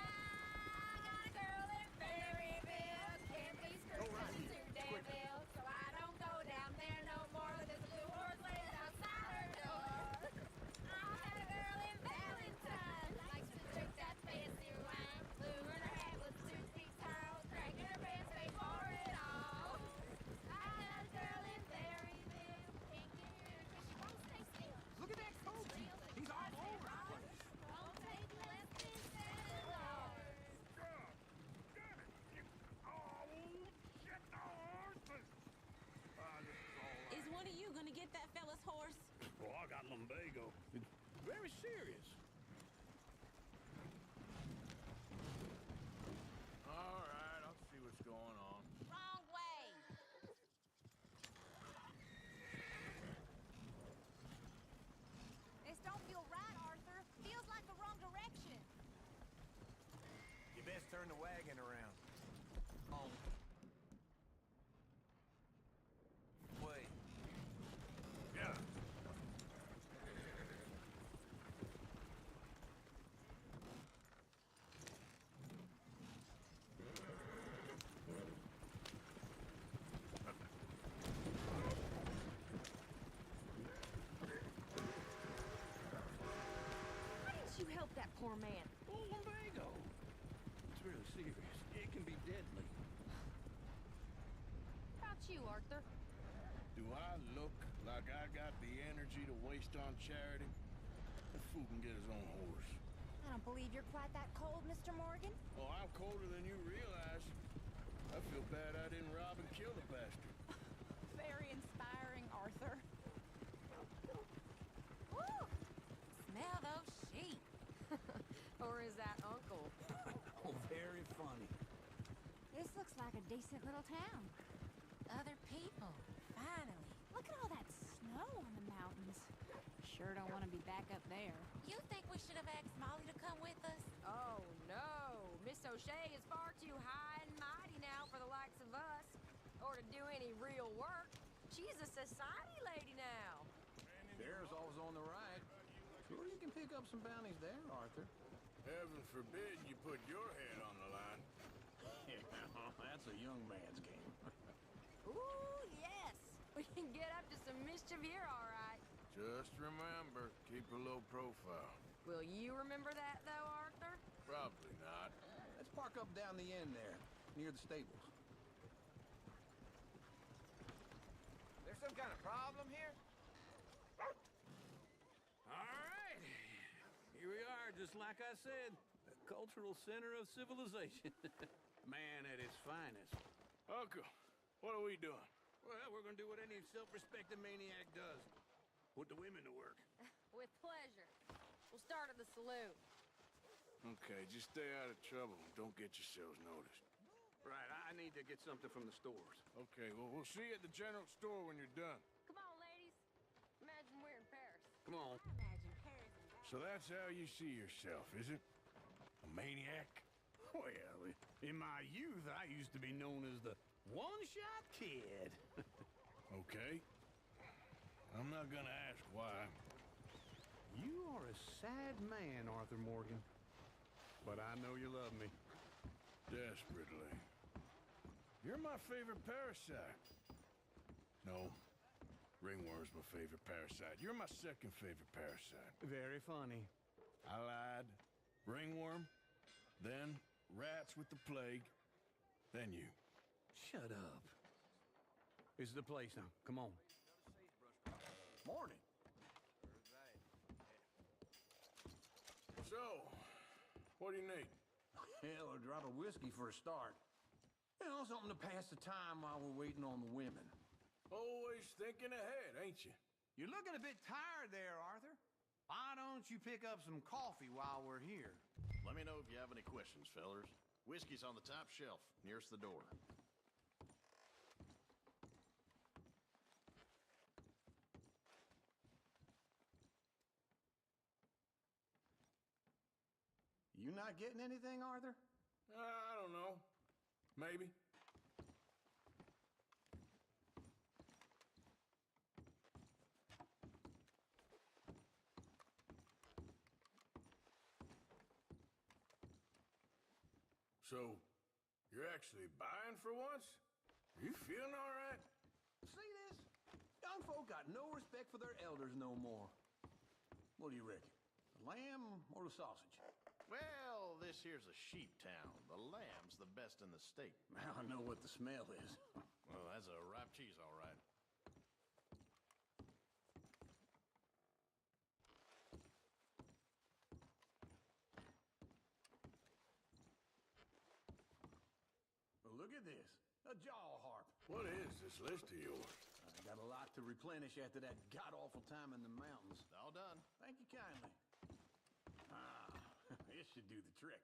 got a girl in Berryville. Can't be screwed to Danville. So I don't go down there no more. There's a blue horse laying outside her door. I had a girl in Valentine. Likes to drink that fancy wine. Blue in her hat with 2 feet tall. Dragging her pants, pay for it all. I had a girl in Berryville. Can't get her 'cause she won't stay still. Look at that coach. He's all over the place. Won't take less than $7. Is one of you gonna get that fella's horse? Oh, I got lumbago. It's very serious. All right, I'll see what's going on. Wrong way. This don't feel right, Arthur. Feels like the wrong direction. You best turn the wagon around. Oh. Wait. Yeah. Why didn't you help that poor man? Oh, lumbago. It's really serious. It can be deadly. How about you, Arthur? Do I look like I got the energy to waste on charity? That fool can get his own horse. I don't believe you're quite that cold, Mr. Morgan. Oh, I'm colder than you realize. I feel bad I didn't rob and kill the bastard. Very inspiring, Arthur. Woo! Smell those sheep. Or is that Uncle? Oh, very funny. This looks like a decent little town. Other people. Finally. Look at all that snow on the mountains. Sure don't want to be back up there. You think we should have asked Molly to come with us? Oh, no. Miss O'Shea is far too high and mighty now for the likes of us. Or to do any real work. She's a society lady now. Bear's always on the right. Sure you can pick up some bounties there, Arthur. Heaven forbid you put your head on the line. Yeah, that's a young man's game. Ooh, yes. We can get up to some mischief here, all right. Just remember, keep a low profile. Will you remember that, though, Arthur? Probably not. Let's park up down the end there, near the stables. There's some kind of problem here? All right. Here we are, just like I said. The cultural center of civilization. Man at his finest. Uncle, what are we doing? Well, we're gonna do what any self-respecting maniac does. Put the women to work. With pleasure. We'll start at the saloon. Okay, just stay out of trouble. Don't get yourselves noticed. Right, I need need to get something from the stores. Okay, well, we'll see you at the general store when you're done. Come on, ladies. Imagine we're in Paris. Come on. Imagine Paris. So that's how you see yourself, is it? A maniac? Well, in my youth, I used to be known as the one-shot kid. Okay. I'm not gonna ask why. You are a sad man, Arthur Morgan. But I know you love me. Desperately. You're my favorite parasite. No. Ringworm's my favorite parasite. You're my second favorite parasite. Very funny. I lied. Ringworm, then rats with the plague, then you. Shut up. This is the place now. Come on. Morning. So, what do you need? Hell, a drop of whiskey for a start. You know, something to pass the time while we're waiting on the women. Always thinking ahead, ain't you? You're looking a bit tired there, Arthur. Why don't you pick up some coffee while we're here? Let me know if you have any questions, fellers. Whiskey's on the top shelf, nearest the door. You not getting anything, Arthur? I don't know. Maybe. So, you're actually buying for once? Are you feeling all right? See this? Young folk got no respect for their elders no more. What do you reckon? The lamb or the sausage? Well, this here's a sheep town. The lamb's the best in the state. I know what the smell is. Well, that's a ripe cheese, all right. Well, look at this. A jaw harp. What is this list of yours? I got a lot to replenish after that god-awful time in the mountains. All done. Thank you kindly. This should do the trick.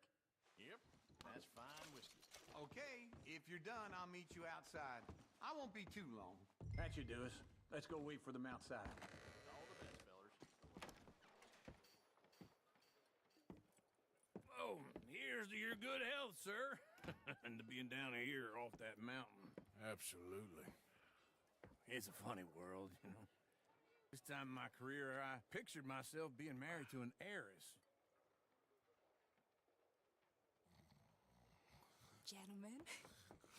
Yep, that's fine whiskey. Okay, if you're done, I'll meet you outside. I won't be too long. That should do us. Let's go wait for them outside. All the best, fellers. Oh, here's to your good health, sir. And to being down here off that mountain. Absolutely. It's a funny world, you know. This time in my career, I pictured myself being married to an heiress. Gentlemen,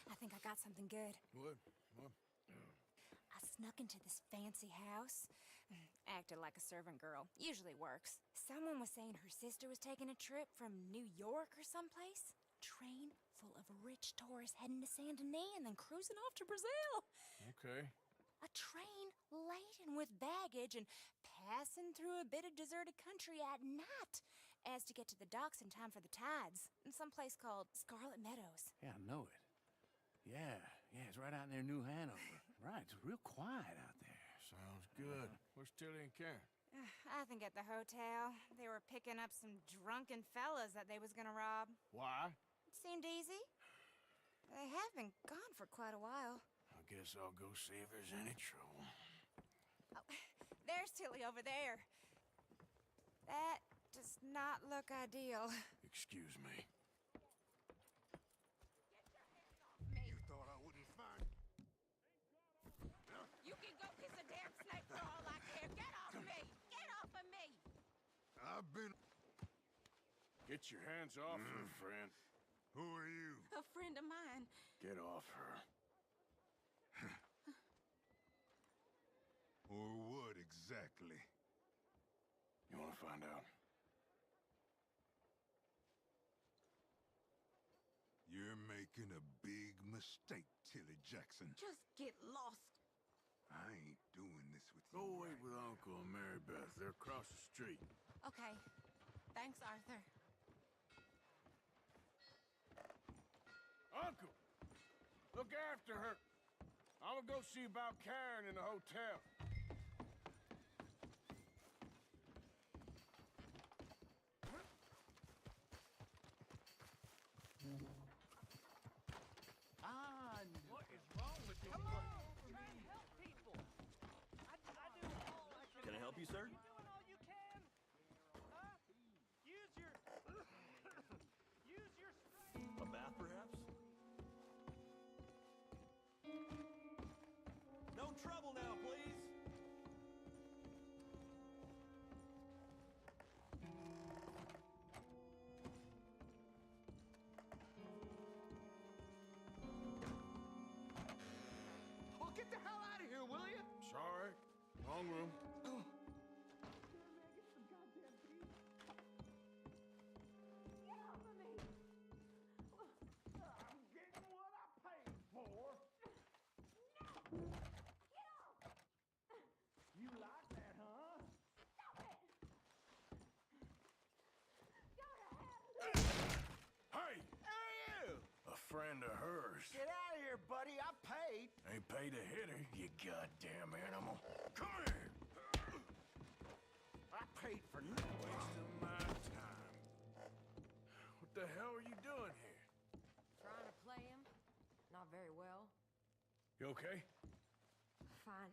I think I got something good. What? I snuck into this fancy house, acted like a servant girl. Usually works. Someone was saying her sister was taking a trip from New York or someplace. Train full of rich tourists heading to Saint Denis and then cruising off to Brazil. Okay. A train laden with baggage and passing through a bit of deserted country at night as to get to the docks in time for the tides in some place called Scarlet Meadows. Yeah, I know it. Yeah, it's right out near New Hanover. Right, it's real quiet out there. Sounds good. Where's Tilly and Karen? I think at the hotel. They were picking up some drunken fellas that they was gonna rob. Why? It seemed easy. They have been gone for quite a while. I guess I'll go see if there's any trouble. Oh, there's Tilly over there. That does not look ideal. Excuse me. You thought I wouldn't find... You can go kiss a damn snake for all I care. Get off me! Get off of me! I've been... Get your hands off her, friend. Who are you? A friend of mine. Get off her. Or what exactly? You want to find out? You're making a big mistake, Tilly Jackson. Just get lost. I ain't doing this with you. Go wait with Uncle and Mary Beth. They're across the street. Okay. Thanks, Arthur. Uncle! Look after her. I'm gonna go see about Karen in the hotel. Come on, try and help people. I do all I can. Can I help you, sir? You doing all you can? Huh? Use your strength. A bath, perhaps? No trouble now, please. Oh, get the hell out of here, will you? Sorry. Wrong room. I'm getting what I paid for. You like that, huh? Hey! Hey, you! A friend of hers. Get out of here, buddy. I paid. Ain't paid to hit her, you goddamn animal. Come here! I paid for You're wasting my time. What the hell are you doing here? Trying to play him. Not very well. You okay? Fine.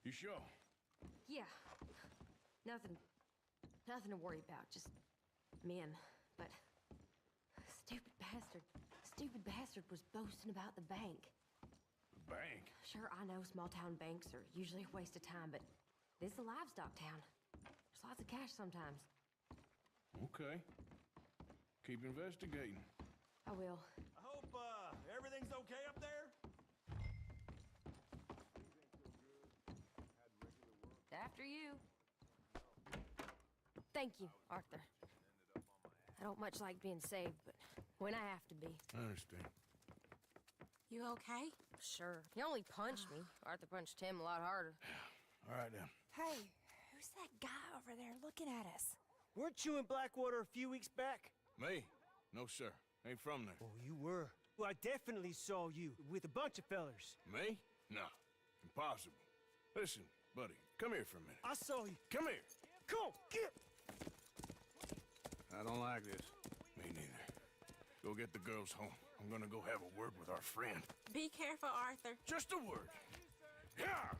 You sure? Yeah. Nothing to worry about. Just men. But stupid bastard was boasting about the bank. The bank? Sure, I know small town banks are usually a waste of time, but this is a livestock town. There's lots of cash sometimes. Okay. Keep investigating. I will. I hope, everything's okay up there? After you. Thank you, Arthur. I don't much like being saved, but when I have to be. I understand. You okay? Sure. He only punched me. Arthur punched him a lot harder. All right, then. Hey, who's that guy over there looking at us? Weren't you in Blackwater a few weeks back? Me? No, sir. Ain't from there. Oh, you were. Well, I definitely saw you with a bunch of fellers. Me? No. Impossible. Listen, buddy, come here for a minute. I saw you. Come here. Come on, get! I don't like this. Me neither. Go get the girls home. I'm gonna go have a word with our friend. Be careful, Arthur. Just a word. Yeah!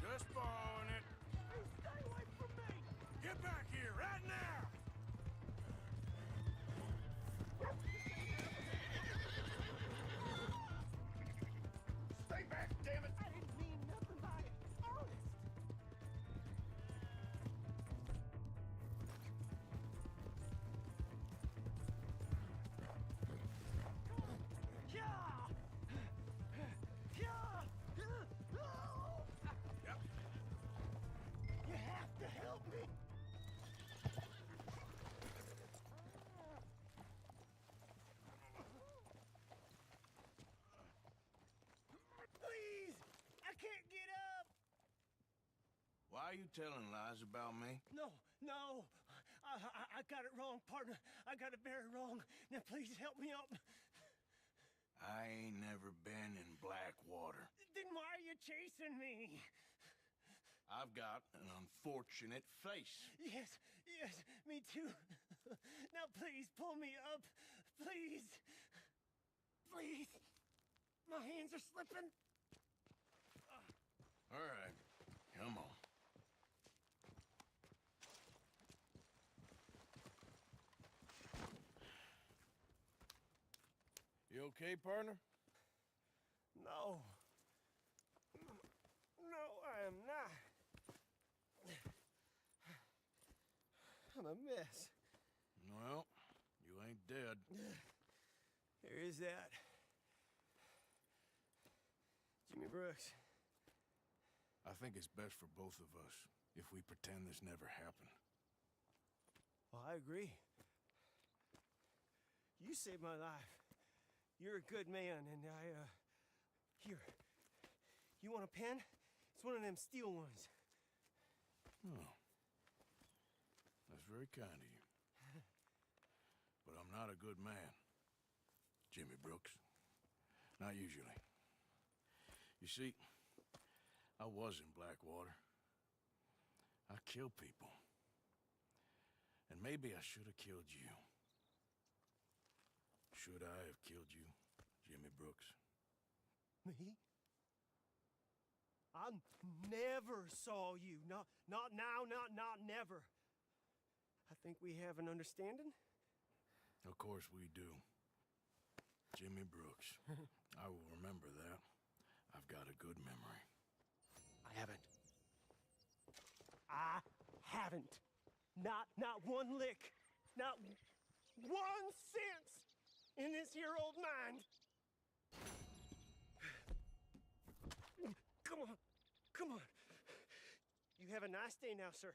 Just borrowing it. Stay away from me! Get back here, right now! Stay back, damn it! I didn't mean nothing by it. Honest. You have to help me. Please, I can't get up. Why are you telling lies about me? No. I got it wrong, partner. I got it very wrong. Now, please help me up. I ain't never been in Blackwater. Then why are you chasing me? I've got an unfortunate face. Yes, me too. Now, please pull me up. Please. My hands are slipping. All right, come on. You okay, partner? No, I am not. I'm a mess. Well, you ain't dead. There is that. Jimmy Brooks. I think it's best for both of us if we pretend this never happened. Well, I agree. You saved my life. You're a good man, and here. You want a pen? It's one of them steel ones. Oh. That's very kind of you. But I'm not a good man, Jimmy Brooks. Not usually. You see, I was in Blackwater. I killed people. And maybe I should have killed you. Should I have killed you? Jimmy Brooks? Me? I never saw you. Not now, not never. I think we have an understanding. Of course we do. Jimmy Brooks. I will remember that. I've got a good memory. I haven't. Not one lick. Not 1 cent in this here old mind. Come on. You have a nice day now, sir.